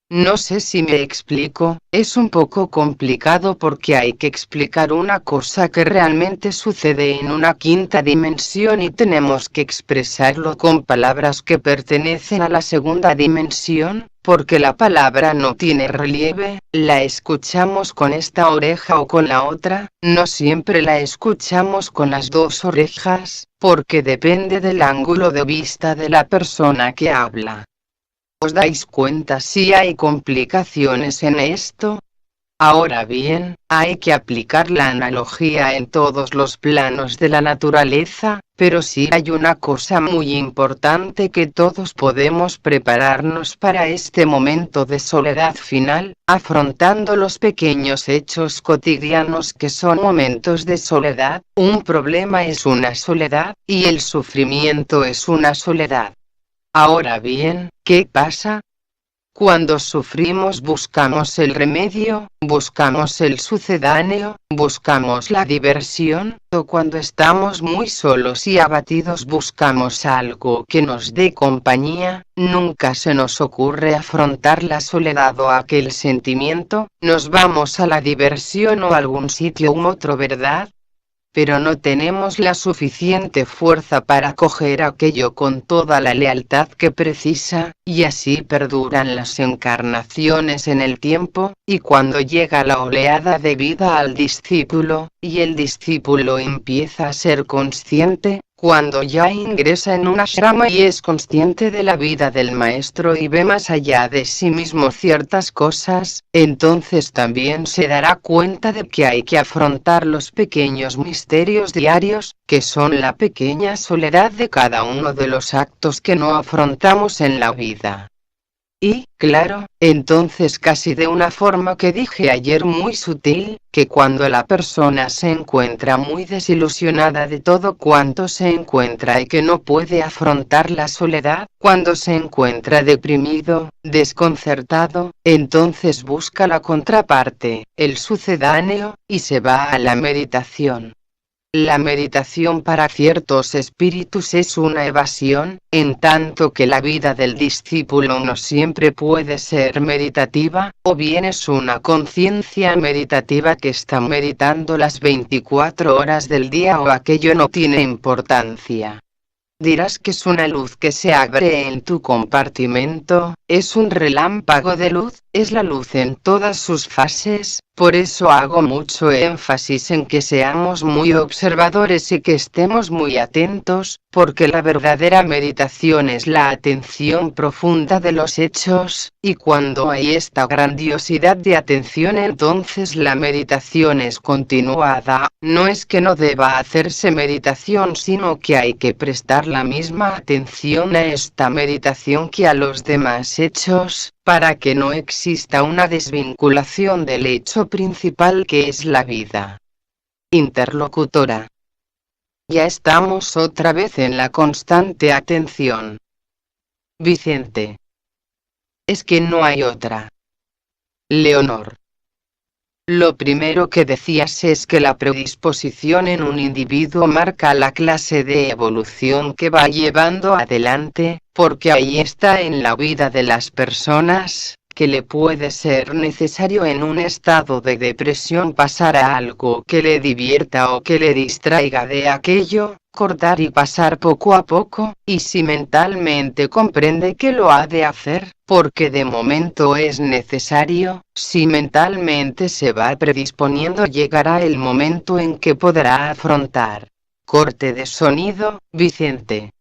No sé si me explico, es un poco complicado porque hay que explicar una cosa que realmente sucede en una quinta dimensión y tenemos que expresarlo con palabras que pertenecen a la segunda dimensión, porque la palabra no tiene relieve, la escuchamos con esta oreja o con la otra, no siempre la escuchamos con las dos orejas, porque depende del ángulo de vista de la persona que habla. ¿Os dais cuenta si hay complicaciones en esto? Ahora bien, hay que aplicar la analogía en todos los planos de la naturaleza, pero sí hay una cosa muy importante que todos podemos prepararnos para este momento de soledad final, afrontando los pequeños hechos cotidianos que son momentos de soledad. Un problema es una soledad, y el sufrimiento es una soledad. Ahora bien, ¿qué pasa? Cuando sufrimos buscamos el remedio, buscamos el sucedáneo, buscamos la diversión, o cuando estamos muy solos y abatidos buscamos algo que nos dé compañía. Nunca se nos ocurre afrontar la soledad o aquel sentimiento, nos vamos a la diversión o a algún sitio u otro, ¿verdad? pero no tenemos la suficiente fuerza para coger aquello con toda la lealtad que precisa, y así perduran las encarnaciones en el tiempo, y cuando llega la oleada de vida al discípulo, y el discípulo empieza a ser consciente, cuando ya ingresa en un ashrama y es consciente de la vida del maestro y ve más allá de sí mismo ciertas cosas, entonces también se dará cuenta de que hay que afrontar los pequeños misterios diarios, que son la pequeña soledad de cada uno de los actos que no afrontamos en la vida. Y, claro, entonces casi de una forma que dije ayer muy sutil, que cuando la persona se encuentra muy desilusionada de todo cuanto se encuentra y que no puede afrontar la soledad, cuando se encuentra deprimido, desconcertado, entonces busca la contraparte, el sucedáneo, y se va a la meditación. La meditación para ciertos espíritus es una evasión, en tanto que la vida del discípulo no siempre puede ser meditativa, o bien es una conciencia meditativa que está meditando las 24 horas del día o aquello no tiene importancia. Dirás que es una luz que se abre en tu compartimento, es un relámpago de luz, es la luz en todas sus fases, por eso hago mucho énfasis en que seamos muy observadores y que estemos muy atentos, porque la verdadera meditación es la atención profunda de los hechos, y cuando hay esta grandiosidad de atención entonces la meditación es continuada, no es que no deba hacerse meditación sino que hay que prestar la misma atención a esta meditación que a los demás hechos, para que no exista una desvinculación del hecho principal que es la vida. Interlocutora. Ya estamos otra vez en la constante atención. Vicente. Es que no hay otra. Leonor. Lo primero que decías es que la predisposición en un individuo marca la clase de evolución que va llevando adelante, porque ahí está en la vida de las personas, que le puede ser necesario en un estado de depresión pasar a algo que le divierta o que le distraiga de aquello, cortar y pasar poco a poco, y si mentalmente comprende que lo ha de hacer, porque de momento es necesario, si mentalmente se va predisponiendo llegará el momento en que podrá afrontar. Corte de sonido, Vicente.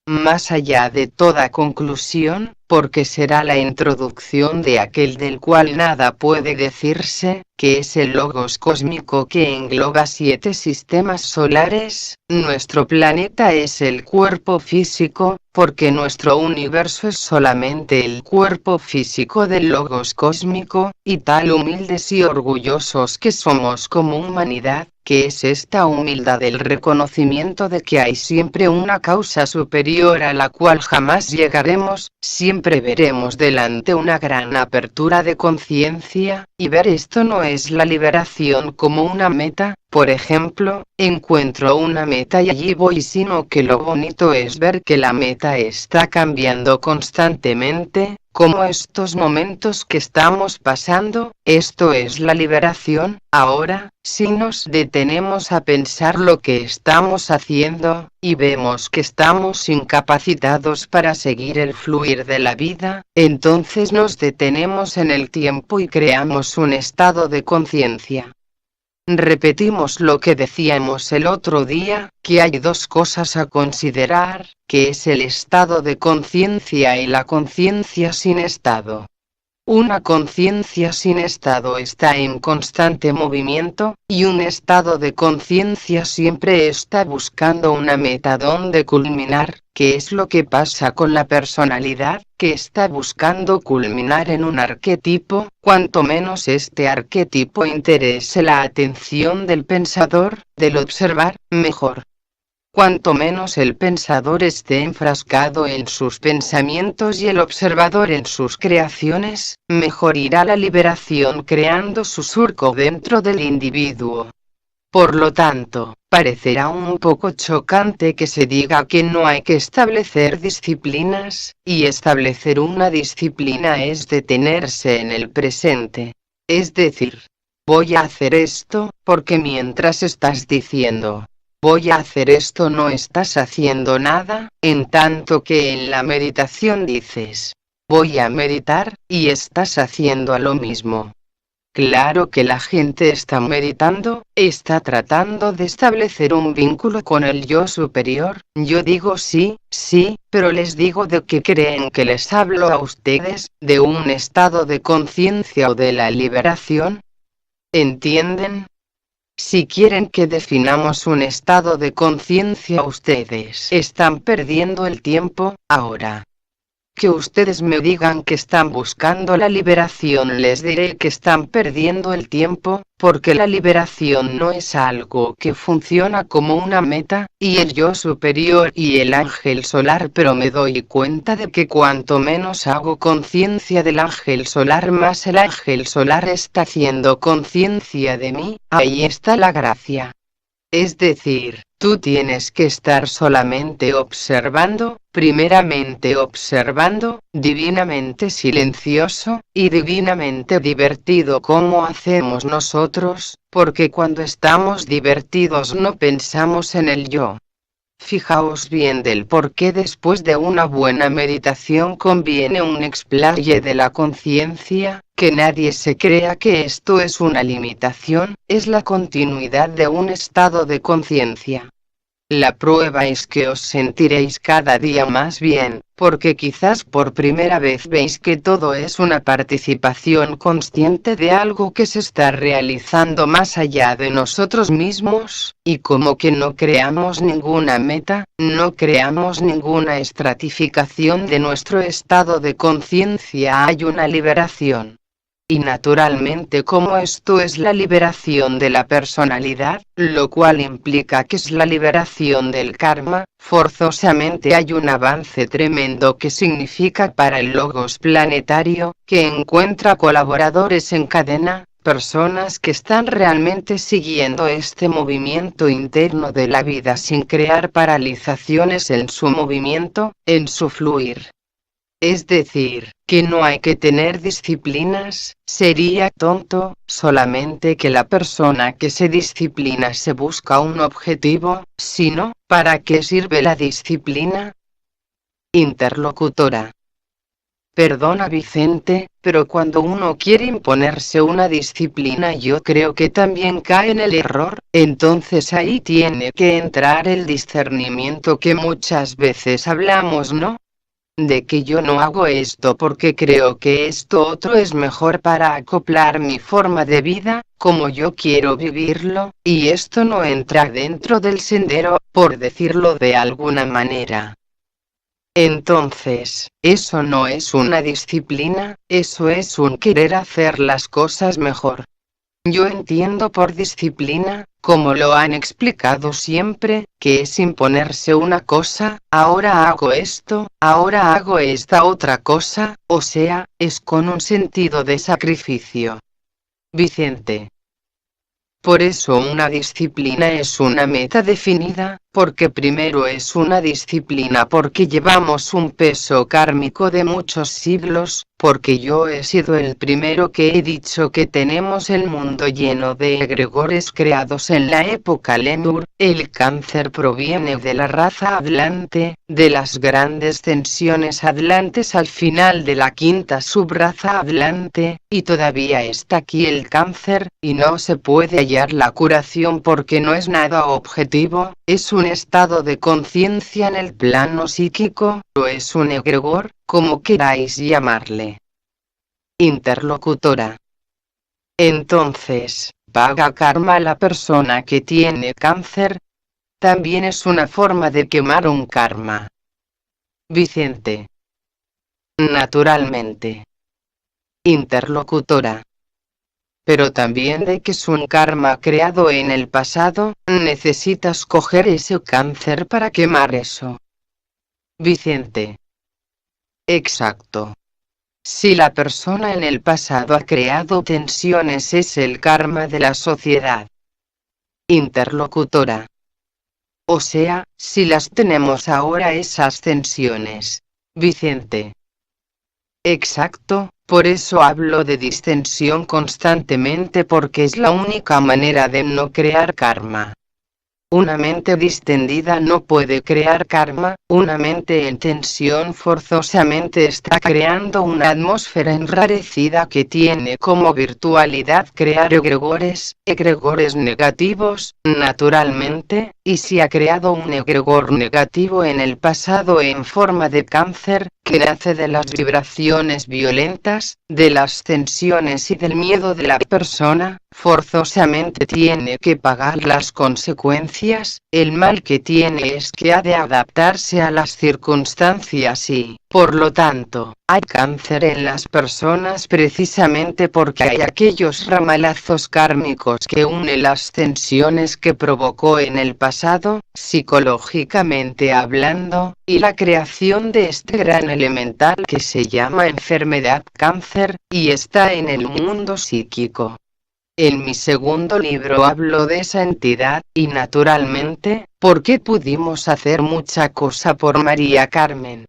Más allá de toda conclusión, porque será la introducción de aquel del cual nada puede decirse, que es el logos cósmico que engloba 7 sistemas solares, nuestro planeta es el cuerpo físico, porque nuestro universo es solamente el cuerpo físico del logos cósmico, y tal humildes y orgullosos que somos como humanidad, que es esta humildad del reconocimiento de que hay siempre una causa superior a la cual jamás llegaremos, siempre veremos delante una gran apertura de conciencia, y ver esto no es la liberación como una meta, por ejemplo, encuentro una meta y allí voy, sino que lo bonito es ver que la meta está cambiando constantemente, como estos momentos que estamos pasando, esto es la liberación. Ahora, si nos detenemos a pensar lo que estamos haciendo, y vemos que estamos incapacitados para seguir el fluir de la vida, entonces nos detenemos en el tiempo y creamos un estado de conciencia. Repetimos lo que decíamos el otro día, que hay 2 cosas a considerar, que es el estado de conciencia y la conciencia sin estado. Una conciencia sin estado está en constante movimiento, y un estado de conciencia siempre está buscando una meta donde culminar, que es lo que pasa con la personalidad, que está buscando culminar en un arquetipo, cuanto menos este arquetipo interese la atención del pensador, del observar, mejor. Cuanto menos el pensador esté enfrascado en sus pensamientos y el observador en sus creaciones, mejor irá la liberación creando su surco dentro del individuo. Por lo tanto, parecerá un poco chocante que se diga que no hay que establecer disciplinas, y establecer una disciplina es detenerse en el presente. Es decir, Voy a hacer esto, porque mientras estás diciendo, voy a hacer esto, no estás haciendo nada, en tanto que en la meditación dices, voy a meditar, y estás haciendo lo mismo. Claro que la gente está meditando, está tratando de establecer un vínculo con el yo superior. Yo digo sí, sí, pero les digo de qué creen que les hablo a ustedes, de un estado de conciencia o de la liberación. ¿Entienden? Si quieren que definamos un estado de conciencia, ustedes están perdiendo el tiempo. Ahora que ustedes me digan que están buscando la liberación, les diré que están perdiendo el tiempo, porque la liberación no es algo que funciona como una meta, y el yo superior y el ángel solar, pero me doy cuenta de que cuanto menos hago conciencia del ángel solar, más el ángel solar está haciendo conciencia de mí. Ahí está la gracia. Es decir, tú tienes que estar solamente observando, primeramente observando, divinamente silencioso, y divinamente divertido como hacemos nosotros, porque cuando estamos divertidos no pensamos en el yo. Fijaos bien del por qué después de una buena meditación conviene un explaye de la conciencia, que nadie se crea que esto es una limitación, es la continuidad de un estado de conciencia. La prueba es que os sentiréis cada día más bien, porque quizás por primera vez veis que todo es una participación consciente de algo que se está realizando más allá de nosotros mismos, y como que no creamos ninguna meta, no creamos ninguna estratificación de nuestro estado de conciencia, hay una liberación. Y naturalmente, como esto es la liberación de la personalidad, lo cual implica que es la liberación del karma, forzosamente hay un avance tremendo que significa para el logos planetario, que encuentra colaboradores en cadena, personas que están realmente siguiendo este movimiento interno de la vida sin crear paralizaciones en su movimiento, en su fluir. Es decir, que no hay que tener disciplinas, sería tonto, solamente que la persona que se disciplina se busca un objetivo, sino, ¿para qué sirve la disciplina? Interlocutora. Perdona Vicente, pero cuando uno quiere imponerse una disciplina, yo creo que también cae en el error, entonces ahí tiene que entrar el discernimiento que muchas veces hablamos, ¿no? De que yo no hago esto porque creo que esto otro es mejor para acoplar mi forma de vida, como yo quiero vivirlo, y esto no entra dentro del sendero, por decirlo de alguna manera. Entonces, eso no es una disciplina, eso es un querer hacer las cosas mejor. Yo entiendo por disciplina, como lo han explicado siempre, que es imponerse una cosa, ahora hago esto, ahora hago esta otra cosa, o sea, es con un sentido de sacrificio. Vicente. Por eso una disciplina es una meta definida, porque primero es una disciplina porque llevamos un peso kármico de muchos siglos, porque yo he sido el primero que he dicho que tenemos el mundo lleno de egregores creados en la época Lemur, el cáncer proviene de la raza hablante, de las grandes tensiones hablantes al final de la quinta subraza hablante, y todavía está aquí el cáncer, y no se puede hallar la curación porque no es nada objetivo, es un estado de conciencia en el plano psíquico, o es un egregor, como queráis llamarle. Interlocutora. Entonces, paga karma la persona que tiene cáncer. También es una forma de quemar un karma. Vicente. Naturalmente. Interlocutora. Pero también de que es un karma creado en el pasado, necesitas coger ese cáncer para quemar eso. Vicente. Exacto. Si la persona en el pasado ha creado tensiones, es el karma de la sociedad. Interlocutora. O sea, si las tenemos ahora esas tensiones. Vicente. Exacto, Por eso hablo de distensión constantemente, porque es la única manera de no crear karma. Una mente distendida no puede crear karma. Una mente en tensión forzosamente está creando una atmósfera enrarecida que tiene como virtualidad crear egregores negativos, naturalmente, y si ha creado un egregor negativo en el pasado en forma de cáncer, que nace de las vibraciones violentas, de las tensiones y del miedo de la persona, forzosamente tiene que pagar las consecuencias. El mal que tiene es que ha de adaptarse a las circunstancias y, por lo tanto, hay cáncer en las personas precisamente porque hay aquellos ramalazos kármicos que unen las tensiones que provocó en el pasado, psicológicamente hablando, y la creación de este gran elemental que se llama enfermedad cáncer, y está en el mundo psíquico. En mi segundo libro hablo de esa entidad, y naturalmente, ¿por qué pudimos hacer mucha cosa por María Carmen?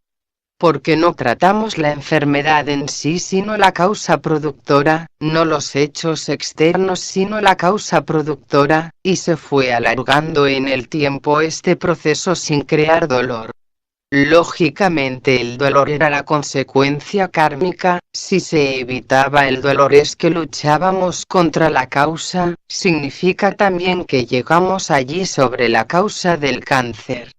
Porque no tratamos la enfermedad en sí sino la causa productora, no los hechos externos sino la causa productora, y se fue alargando en el tiempo este proceso sin crear dolor. Lógicamente el dolor era la consecuencia kármica. Si se evitaba el dolor es que luchábamos contra la causa, significa también que llegamos allí sobre la causa del cáncer.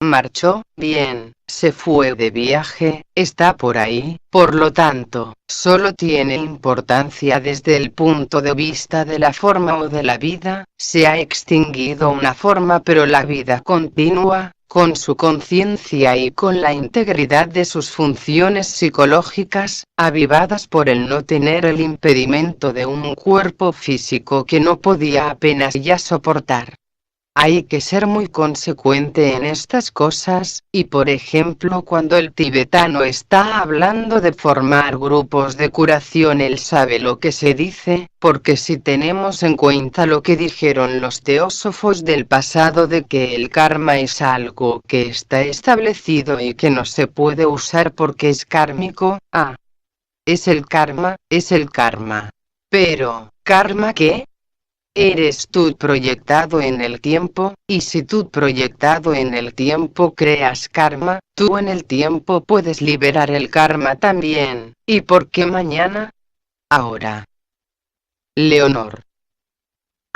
Marchó, bien, se fue de viaje, está por ahí, por lo tanto, solo tiene importancia desde el punto de vista de la forma o de la vida. Se ha extinguido una forma pero la vida continúa, con su conciencia y con la integridad de sus funciones psicológicas, avivadas por el no tener el impedimento de un cuerpo físico que no podía apenas ya soportar. Hay que ser muy consecuente en estas cosas, y por ejemplo cuando el tibetano está hablando de formar grupos de curación él sabe lo que se dice, porque si tenemos en cuenta lo que dijeron los teósofos del pasado de que el karma es algo que está establecido y que no se puede usar porque es kármico, es el karma, es el karma. Pero, ¿karma qué? Eres tú proyectado en el tiempo, y si tú proyectado en el tiempo creas karma, tú en el tiempo puedes liberar el karma también. ¿Y por qué mañana? Ahora. Leonor.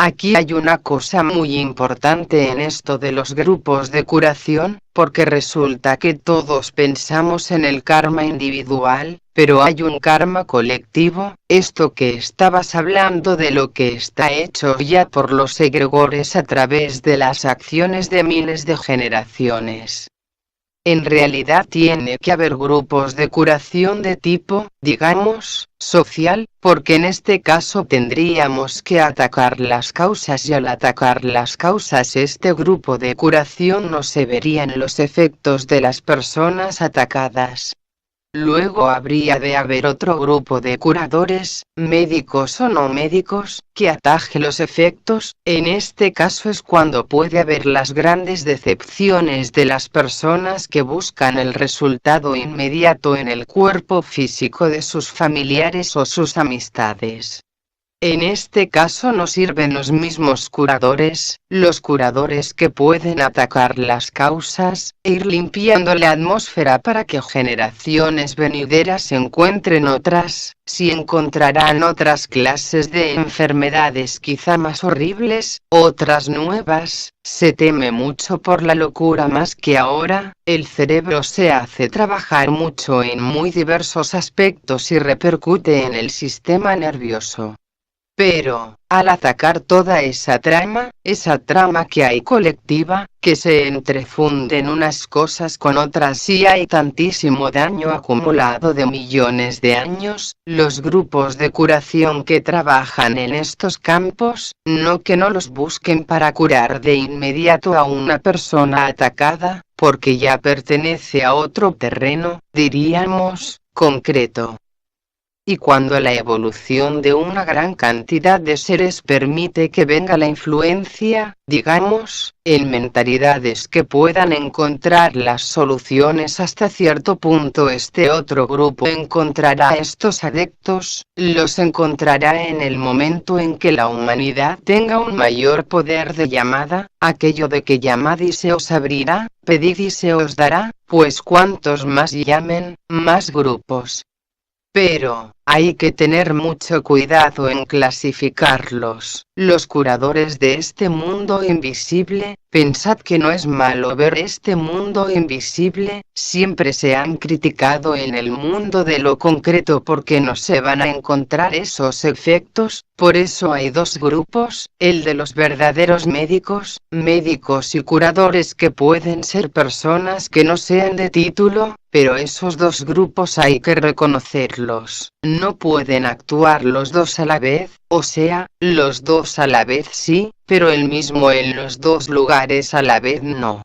Aquí hay una cosa muy importante en esto de los grupos de curación, porque resulta que todos pensamos en el karma individual, pero hay un karma colectivo, esto que estabas hablando de lo que está hecho ya por los egregores a través de las acciones de miles de generaciones. En realidad tiene que haber grupos de curación de tipo, digamos, social, porque en este caso tendríamos que atacar las causas y al atacar las causas este grupo de curación no se verían los efectos de las personas atacadas. Luego habría de haber otro grupo de curadores, médicos o no médicos, que ataje los efectos. En este caso es cuando puede haber las grandes decepciones de las personas que buscan el resultado inmediato en el cuerpo físico de sus familiares o sus amistades. En este caso no sirven los mismos curadores, los curadores que pueden atacar las causas, e ir limpiando la atmósfera para que generaciones venideras encuentren otras, si encontrarán otras clases de enfermedades quizá más horribles, otras nuevas. Se teme mucho por la locura más que ahora, el cerebro se hace trabajar mucho en muy diversos aspectos y repercute en el sistema nervioso. Pero, al atacar toda esa trama que hay colectiva, que se entrefunden unas cosas con otras y hay tantísimo daño acumulado de millones de años, los grupos de curación que trabajan en estos campos, no que no los busquen para curar de inmediato a una persona atacada, porque ya pertenece a otro terreno, diríamos, concreto. y cuando la evolución de una gran cantidad de seres permite que venga la influencia, digamos, en mentalidades que puedan encontrar las soluciones hasta cierto punto, este otro grupo encontrará estos adeptos, los encontrará en el momento en que la humanidad tenga un mayor poder de llamada, aquello de que llamad y se os abrirá, pedid y se os dará, pues cuantos más llamen, más grupos. Pero, hay que tener mucho cuidado en clasificarlos. Los curadores de este mundo invisible, pensad que no es malo ver este mundo invisible, siempre se han criticado en el mundo de lo concreto porque no se van a encontrar esos efectos, por eso hay dos grupos, el de los verdaderos médicos y curadores que pueden ser personas que no sean de título, pero esos dos grupos hay que reconocerlos. No pueden actuar los dos a la vez, o sea, los dos a la vez sí, pero el mismo en los dos lugares a la vez no.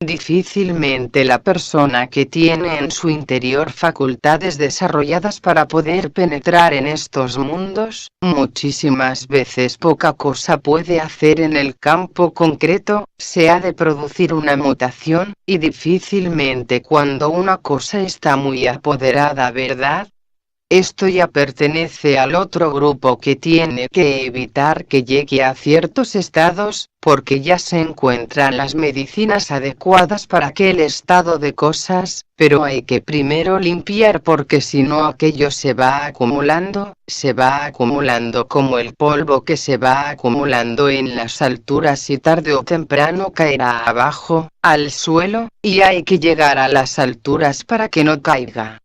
Difícilmente la persona que tiene en su interior facultades desarrolladas para poder penetrar en estos mundos, muchísimas veces poca cosa puede hacer en el campo concreto, se ha de producir una mutación, y difícilmente cuando una cosa está muy apoderada, ¿verdad? Esto ya pertenece al otro grupo que tiene que evitar que llegue a ciertos estados, porque ya se encuentran las medicinas adecuadas para aquel estado de cosas, pero hay que primero limpiar porque si no aquello se va acumulando como el polvo que se va acumulando en las alturas y tarde o temprano caerá abajo, al suelo, y hay que llegar a las alturas para que no caiga.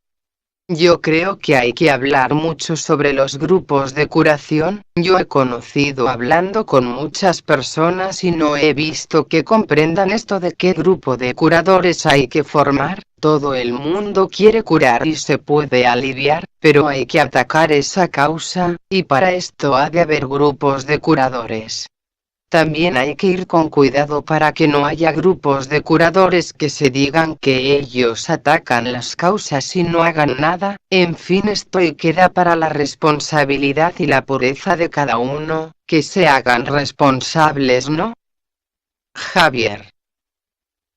Yo creo que hay que hablar mucho sobre los grupos de curación. Yo he conocido hablando con muchas personas y no he visto que comprendan esto de qué grupo de curadores hay que formar. Todo el mundo quiere curar y se puede aliviar, pero hay que atacar esa causa, y para esto ha de haber grupos de curadores. También hay que ir con cuidado para que no haya grupos de curadores que se digan que ellos atacan las causas y no hagan nada. En fin, esto queda para la responsabilidad y la pureza de cada uno, que se hagan responsables, ¿no? Javier.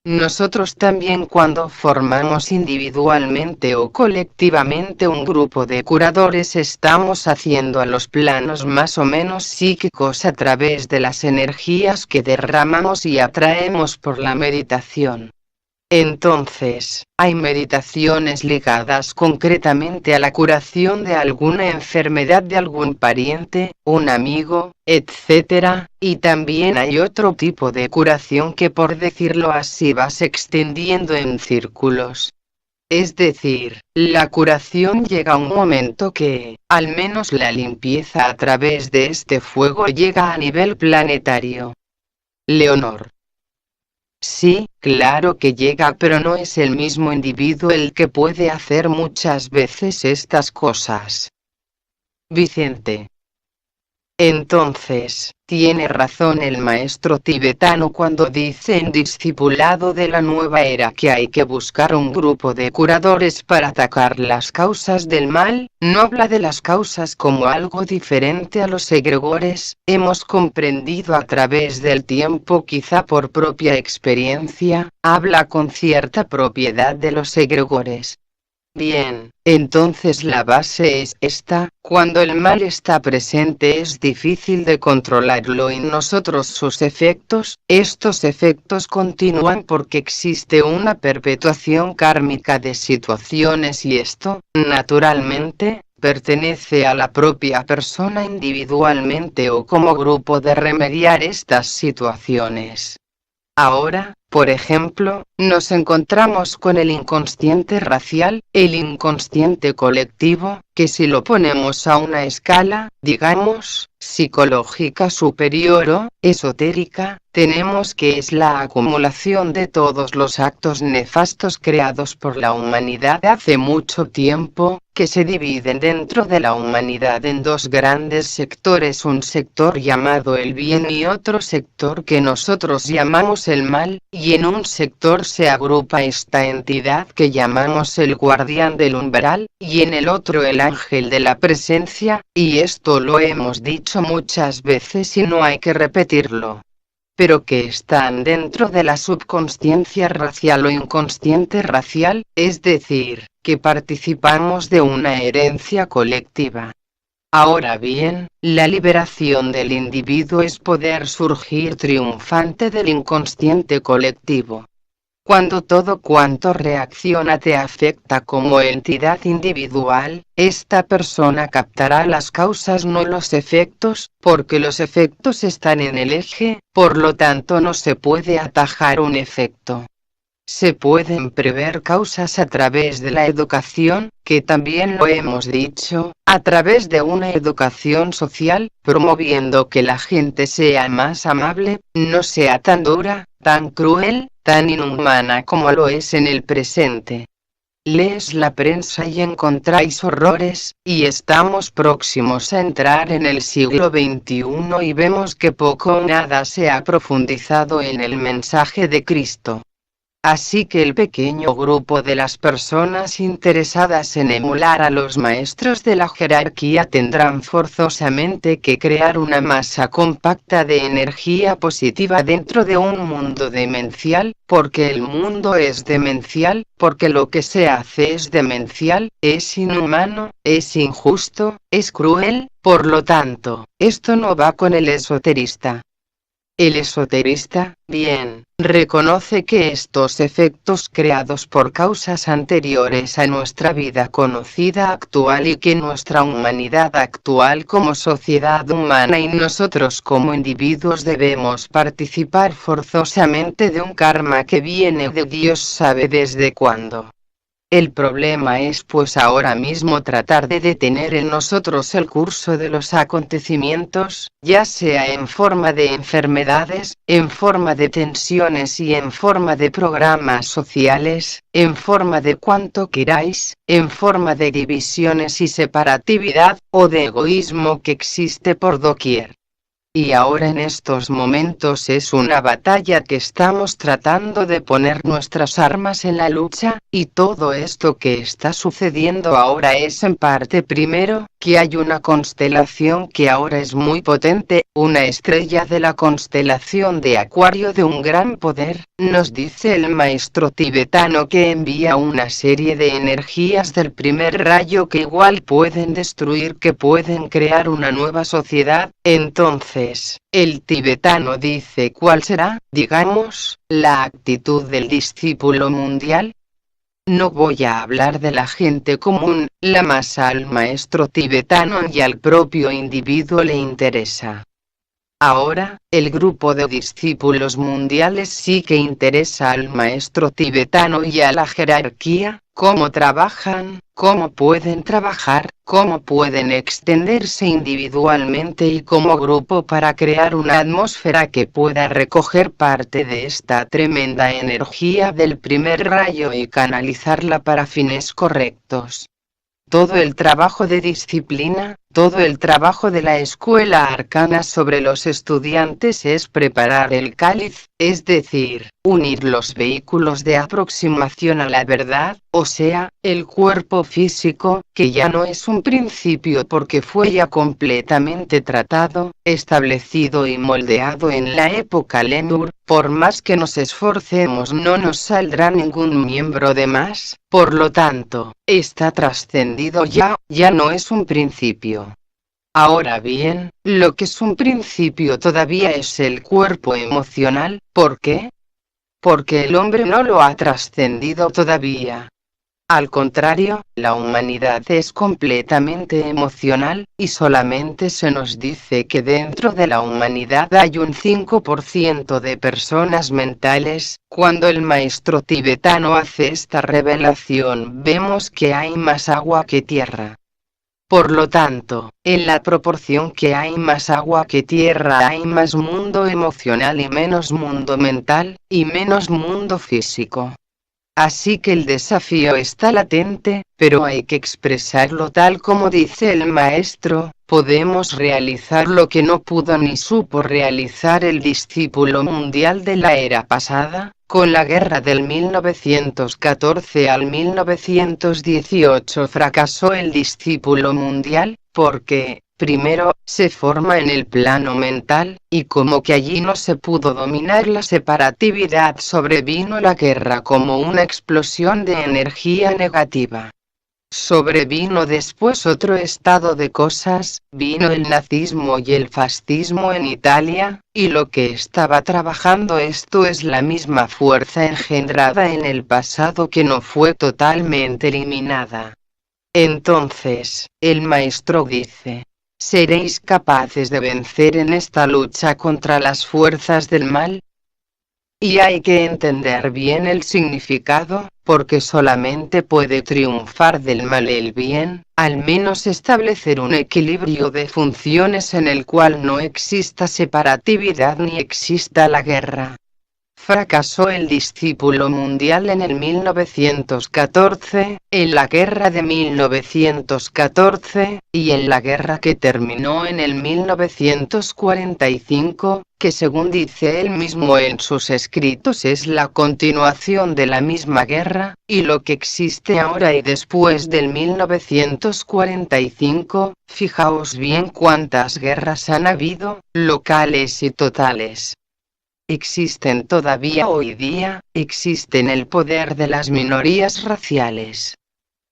Nosotros también cuando formamos individualmente o colectivamente un grupo de curadores estamos haciendo a los planos más o menos psíquicos a través de las energías que derramamos y atraemos por la meditación. Entonces, hay meditaciones ligadas concretamente a la curación de alguna enfermedad de algún pariente, un amigo, etc. Y también hay otro tipo de curación que, por decirlo así, vas extendiendo en círculos. Es decir, la curación llega a un momento que, al menos la limpieza a través de este fuego llega a nivel planetario. Leonor. Sí, claro que llega, pero no es el mismo individuo el que puede hacer muchas veces estas cosas. Vicente. Entonces, tiene razón el maestro tibetano cuando dice en Discipulado de la Nueva Era que hay que buscar un grupo de curadores para atacar las causas del mal. No habla de las causas como algo diferente a los egregores. Hemos comprendido a través del tiempo, quizá por propia experiencia, habla con cierta propiedad de los egregores. Bien, entonces la base es esta: cuando el mal está presente es difícil de controlarlo en nosotros sus efectos. Estos efectos continúan porque existe una perpetuación kármica de situaciones y esto, naturalmente, pertenece a la propia persona individualmente o como grupo de remediar estas situaciones. Ahora, por ejemplo, nos encontramos con el inconsciente racial, el inconsciente colectivo, que si lo ponemos a una escala, digamos, psicológica superior o esotérica, tenemos que es la acumulación de todos los actos nefastos creados por la humanidad hace mucho tiempo, que se dividen dentro de la humanidad en dos grandes sectores, un sector llamado el bien y otro sector que nosotros llamamos el mal, y en un sector se agrupa esta entidad que llamamos el guardián del umbral, y en el otro el ángel de la presencia, y esto lo hemos dicho muchas veces y no hay que repetirlo, pero que están dentro de la subconsciencia racial o inconsciente racial, es decir, que participamos de una herencia colectiva. Ahora bien, la liberación del individuo es poder surgir triunfante del inconsciente colectivo. Cuando todo cuanto reacciona te afecta como entidad individual, esta persona captará las causas no los efectos, porque los efectos están en el eje, por lo tanto no se puede atajar un efecto. Se pueden prever causas a través de la educación, que también lo hemos dicho, a través de una educación social, promoviendo que la gente sea más amable, no sea tan dura, tan cruel, tan inhumana como lo es en el presente. Lees la prensa y encontráis horrores, y estamos próximos a entrar en el siglo XXI y vemos que poco o nada se ha profundizado en el mensaje de Cristo. Así que el pequeño grupo de las personas interesadas en emular a los maestros de la jerarquía tendrán forzosamente que crear una masa compacta de energía positiva dentro de un mundo demencial, porque el mundo es demencial, porque lo que se hace es demencial, es inhumano, es injusto, es cruel, por lo tanto, esto no va con el esoterista. El esoterista, bien, reconoce que estos efectos creados por causas anteriores a nuestra vida conocida actual y que nuestra humanidad actual como sociedad humana y nosotros como individuos debemos participar forzosamente de un karma que viene de Dios sabe desde cuándo. El problema es pues ahora mismo tratar de detener en nosotros el curso de los acontecimientos, ya sea en forma de enfermedades, en forma de tensiones y en forma de programas sociales, en forma de cuanto queráis, en forma de divisiones y separatividad, o de egoísmo que existe por doquier. Y ahora en estos momentos es una batalla que estamos tratando de poner nuestras armas en la lucha, y todo esto que está sucediendo ahora es en parte primero, que hay una constelación que ahora es muy potente, una estrella de la constelación de Acuario de un gran poder, nos dice el maestro tibetano que envía una serie de energías del primer rayo que igual pueden destruir, que pueden crear una nueva sociedad. Entonces, el tibetano dice cuál será, digamos, la actitud del discípulo mundial. No voy a hablar de la gente común, la masa al maestro tibetano y al propio individuo le interesa. Ahora, el grupo de discípulos mundiales sí que interesa al maestro tibetano y a la jerarquía, cómo trabajan, cómo pueden trabajar, cómo pueden extenderse individualmente y como grupo para crear una atmósfera que pueda recoger parte de esta tremenda energía del primer rayo y canalizarla para fines correctos. Todo el trabajo de disciplina, todo el trabajo de la escuela arcana sobre los estudiantes es preparar el cáliz, es decir, unir los vehículos de aproximación a la verdad, o sea, el cuerpo físico, que ya no es un principio porque fue ya completamente tratado, establecido y moldeado en la época Lemur. Por más que nos esforcemos no nos saldrá ningún miembro de más, por lo tanto, está trascendido ya no es un principio. Ahora bien, lo que es un principio todavía es el cuerpo emocional. ¿Por qué? Porque el hombre no lo ha trascendido todavía. Al contrario, la humanidad es completamente emocional, y solamente se nos dice que dentro de la humanidad hay un 5% de personas mentales. Cuando el maestro tibetano hace esta revelación vemos que hay más agua que tierra. Por lo tanto, en la proporción que hay más agua que tierra hay más mundo emocional y menos mundo mental, y menos mundo físico. Así que el desafío está latente, pero hay que expresarlo tal como dice el maestro. Podemos realizar lo que no pudo ni supo realizar el discípulo mundial de la era pasada. Con la guerra del 1914 al 1918 fracasó el discípulo mundial, porque, primero, se forma en el plano mental, y como que allí no se pudo dominar la separatividad, sobrevino la guerra como una explosión de energía negativa. Sobrevino después otro estado de cosas, vino el nazismo y el fascismo en Italia, y lo que estaba trabajando esto es la misma fuerza engendrada en el pasado que no fue totalmente eliminada. Entonces, el maestro dice: ¿seréis capaces de vencer en esta lucha contra las fuerzas del mal? Y hay que entender bien el significado, porque solamente puede triunfar del mal el bien, al menos establecer un equilibrio de funciones en el cual no exista separatividad ni exista la guerra. Fracasó el discípulo mundial en el 1914, en la guerra de 1914, y en la guerra que terminó en el 1945, que según dice él mismo en sus escritos es la continuación de la misma guerra, y lo que existe ahora y después del 1945, fijaos bien cuántas guerras han habido, locales y totales. Existen todavía hoy día, existen el poder de las minorías raciales.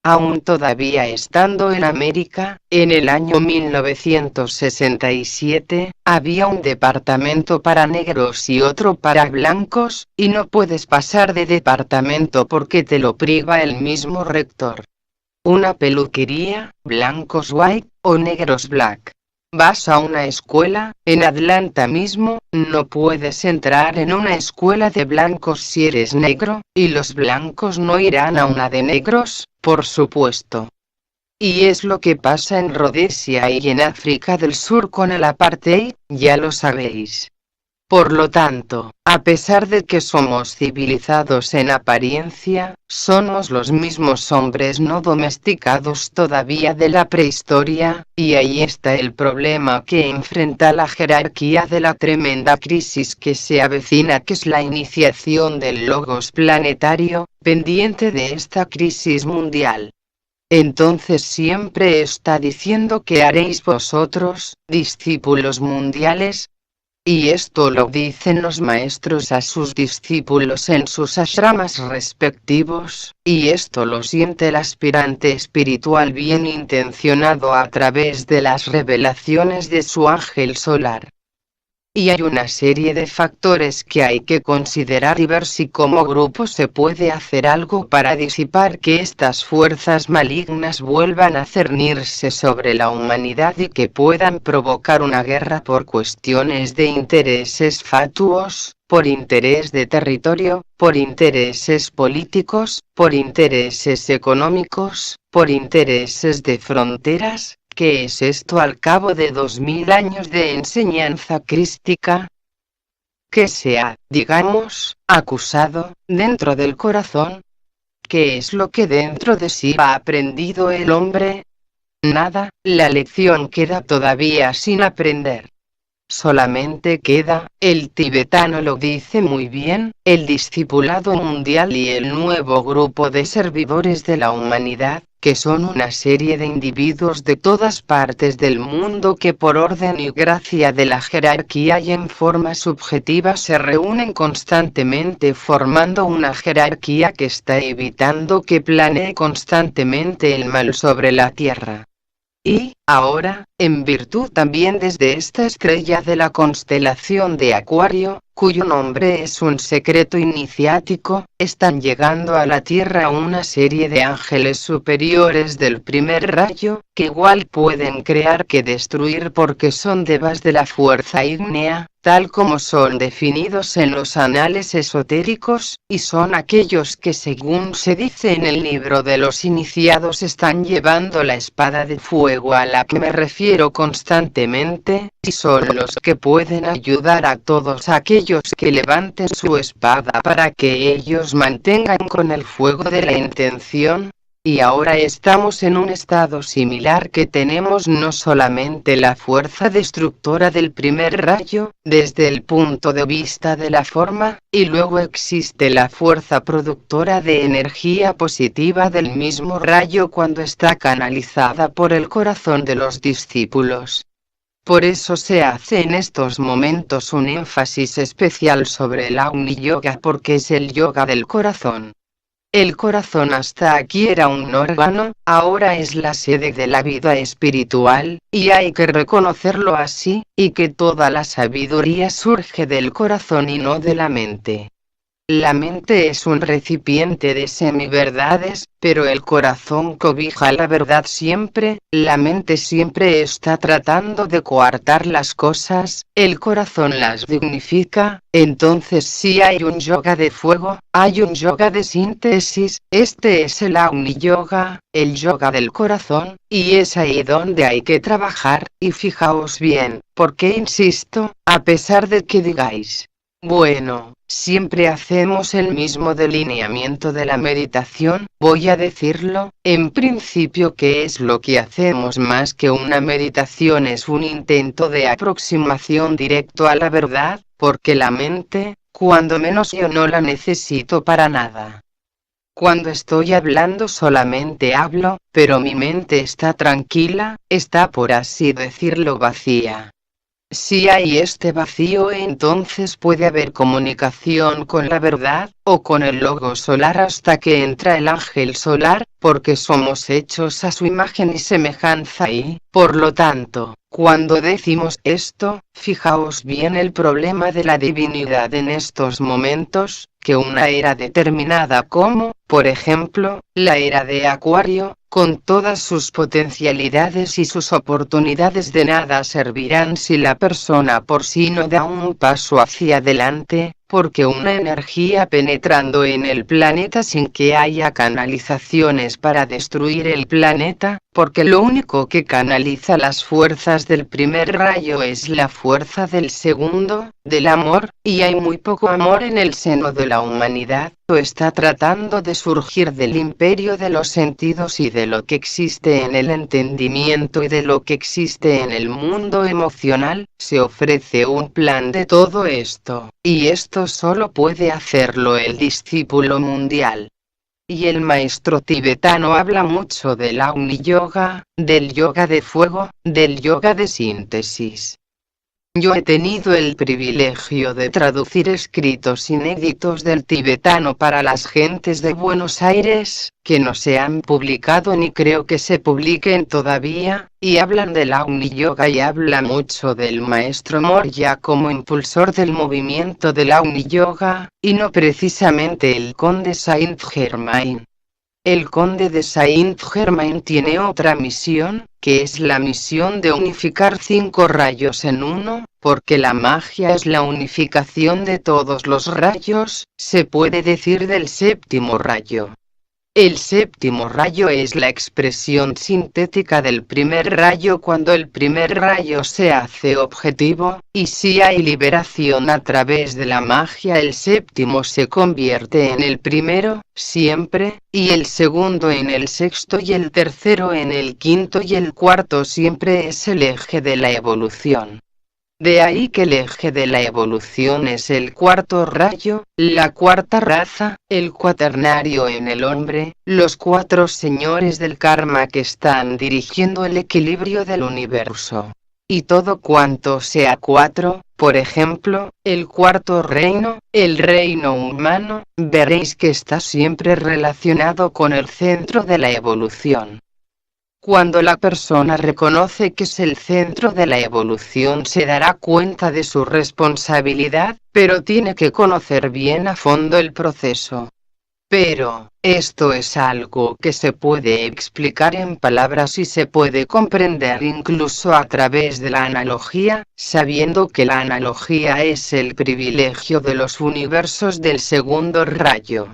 Aún todavía estando en América, en el año 1967, había un departamento para negros y otro para blancos, y no puedes pasar de departamento porque te lo priva el mismo rector. Una peluquería, blancos white, o negros black. Vas a una escuela, en Atlanta mismo, no puedes entrar en una escuela de blancos si eres negro, y los blancos no irán a una de negros, por supuesto. Y es lo que pasa en Rhodesia y en África del Sur con el apartheid, ya lo sabéis. Por lo tanto, a pesar de que somos civilizados en apariencia, somos los mismos hombres no domesticados todavía de la prehistoria, y ahí está el problema que enfrenta la jerarquía de la tremenda crisis que se avecina, que es la iniciación del logos planetario, pendiente de esta crisis mundial. Entonces siempre está diciendo: ¿qué haréis vosotros, discípulos mundiales? Y esto lo dicen los maestros a sus discípulos en sus ashramas respectivos, y esto lo siente el aspirante espiritual bien intencionado a través de las revelaciones de su ángel solar. Y hay una serie de factores que hay que considerar y ver si como grupo se puede hacer algo para disipar que estas fuerzas malignas vuelvan a cernirse sobre la humanidad y que puedan provocar una guerra por cuestiones de intereses fatuos, por interés de territorio, por intereses políticos, por intereses económicos, por intereses de fronteras. ¿Qué es esto al cabo de 2000 años de enseñanza crística? Que se ha, digamos, acusado, dentro del corazón. ¿Qué es lo que dentro de sí ha aprendido el hombre? Nada, la lección queda todavía sin aprender. Solamente queda, el tibetano lo dice muy bien, el discipulado mundial y el nuevo grupo de servidores de la humanidad, que son una serie de individuos de todas partes del mundo que por orden y gracia de la jerarquía y en forma subjetiva se reúnen constantemente formando una jerarquía que está evitando que planee constantemente el mal sobre la tierra. Y, ahora, en virtud también desde esta estrella de la constelación de Acuario, cuyo nombre es un secreto iniciático, están llegando a la Tierra una serie de ángeles superiores del primer rayo, que igual pueden crear que destruir porque son devas de la fuerza ígnea, tal como son definidos en los anales esotéricos, y son aquellos que según se dice en el libro de los iniciados están llevando la espada de fuego a la la que me refiero constantemente, y son los que pueden ayudar a todos aquellos que levanten su espada para que ellos mantengan con el fuego de la intención. Y ahora estamos en un estado similar que tenemos no solamente la fuerza destructora del primer rayo, desde el punto de vista de la forma, y luego existe la fuerza productora de energía positiva del mismo rayo cuando está canalizada por el corazón de los discípulos. Por eso se hace en estos momentos un énfasis especial sobre el Agni Yoga porque es el yoga del corazón. El corazón hasta aquí era un órgano, ahora es la sede de la vida espiritual, y hay que reconocerlo así, y que toda la sabiduría surge del corazón y no de la mente. La mente es un recipiente de semiverdades, pero el corazón cobija la verdad siempre, la mente siempre está tratando de coartar las cosas, el corazón las dignifica, entonces si hay un yoga de fuego, hay un yoga de síntesis, este es el Agni Yoga, el yoga del corazón, y es ahí donde hay que trabajar, y fijaos bien, porque insisto, a pesar de que digáis, bueno, siempre hacemos el mismo delineamiento de la meditación, voy a decirlo, en principio ¿qué es lo que hacemos más que una meditación? Es un intento de aproximación directo a la verdad, porque la mente, cuando menos yo no la necesito para nada. Cuando estoy hablando solamente hablo, pero mi mente está tranquila, está por así decirlo vacía. Si hay este vacío, entonces puede haber comunicación con la verdad, o con el logo solar hasta que entra el ángel solar, porque somos hechos a su imagen y semejanza y, por lo tanto, cuando decimos esto, fijaos bien el problema de la divinidad en estos momentos, que una era determinada como, por ejemplo, la era de Acuario, con todas sus potencialidades y sus oportunidades de nada servirán si la persona por sí no da un paso hacia adelante, porque una energía penetrando en el planeta sin que haya canalizaciones para destruir el planeta, porque lo único que canaliza las fuerzas del primer rayo es la fuerza del segundo, del amor, y hay muy poco amor en el seno de la humanidad, o está tratando de surgir del imperio de los sentidos y de lo que existe en el entendimiento y de lo que existe en el mundo emocional, se ofrece un plan de todo esto, y esto solo puede hacerlo el discípulo mundial. Y el maestro tibetano habla mucho del Agni Yoga, del yoga de fuego, del yoga de síntesis. Yo he tenido el privilegio de traducir escritos inéditos del tibetano para las gentes de Buenos Aires, que no se han publicado ni creo que se publiquen todavía, y hablan del Agni Yoga y habla mucho del maestro Morya como impulsor del movimiento del Agni Yoga, y no precisamente el conde Saint-Germain. El conde de Saint-Germain tiene otra misión, que es la misión de unificar 5 rayos en uno, porque la magia es la unificación de todos los rayos, se puede decir del séptimo rayo. El séptimo rayo es la expresión sintética del primer rayo cuando el primer rayo se hace objetivo, y si hay liberación a través de la magia el séptimo se convierte en el primero, siempre, y el segundo en el sexto y el tercero en el quinto y el cuarto siempre es el eje de la evolución. De ahí que el eje de la evolución es el cuarto rayo, la cuarta raza, el cuaternario en el hombre, los 4 señores del karma que están dirigiendo el equilibrio del universo. Y todo cuanto sea 4, por ejemplo, el cuarto reino, el reino humano, veréis que está siempre relacionado con el centro de la evolución. Cuando la persona reconoce que es el centro de la evolución se dará cuenta de su responsabilidad, pero tiene que conocer bien a fondo el proceso. Pero, esto es algo que se puede explicar en palabras y se puede comprender incluso a través de la analogía, sabiendo que la analogía es el privilegio de los universos del segundo rayo.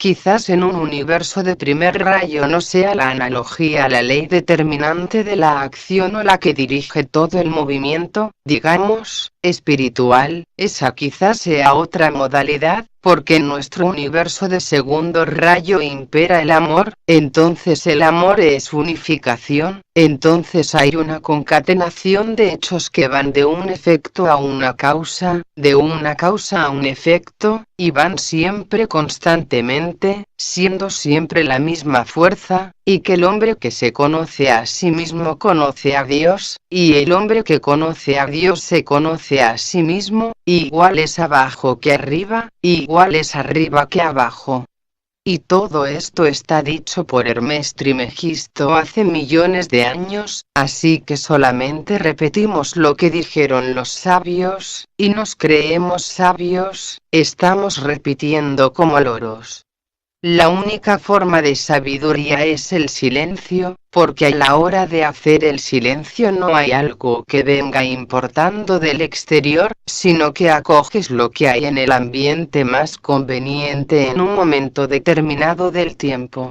Quizás en un universo de primer rayo no sea la analogía la ley determinante de la acción o la que dirige todo el movimiento, digamos, espiritual, esa quizás sea otra modalidad, porque en nuestro universo de segundo rayo impera el amor, entonces el amor es unificación, entonces hay una concatenación de hechos que van de un efecto a una causa, de una causa a un efecto, y van siempre constantemente, siendo siempre la misma fuerza, y que el hombre que se conoce a sí mismo conoce a Dios, y el hombre que conoce a Dios se conoce a sí mismo, igual es abajo que arriba, igual es arriba que abajo. Y todo esto está dicho por Hermes Trismegisto hace millones de años, así que solamente repetimos lo que dijeron los sabios, y nos creemos sabios, estamos repitiendo como loros. La única forma de sabiduría es el silencio, porque a la hora de hacer el silencio no hay algo que venga importando del exterior, sino que acoges lo que hay en el ambiente más conveniente en un momento determinado del tiempo.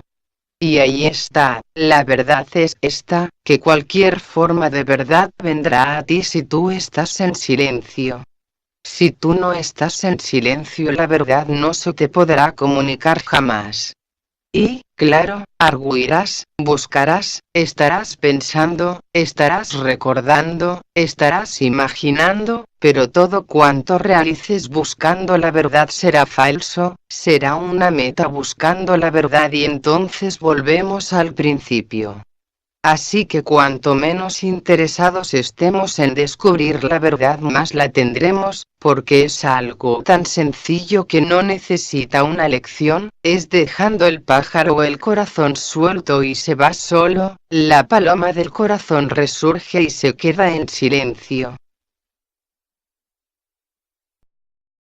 Y ahí está, la verdad es esta, que cualquier forma de verdad vendrá a ti si tú estás en silencio. Si tú no estás en silencio, la verdad no se te podrá comunicar jamás. Y, claro, arguirás, buscarás, estarás pensando, estarás recordando, estarás imaginando, pero todo cuanto realices buscando la verdad será falso, será una meta buscando la verdad y entonces volvemos al principio. Así que cuanto menos interesados estemos en descubrir la verdad, más la tendremos, porque es algo tan sencillo que no necesita una lección, es dejando el pájaro o el corazón suelto y se va solo, la paloma del corazón resurge y se queda en silencio.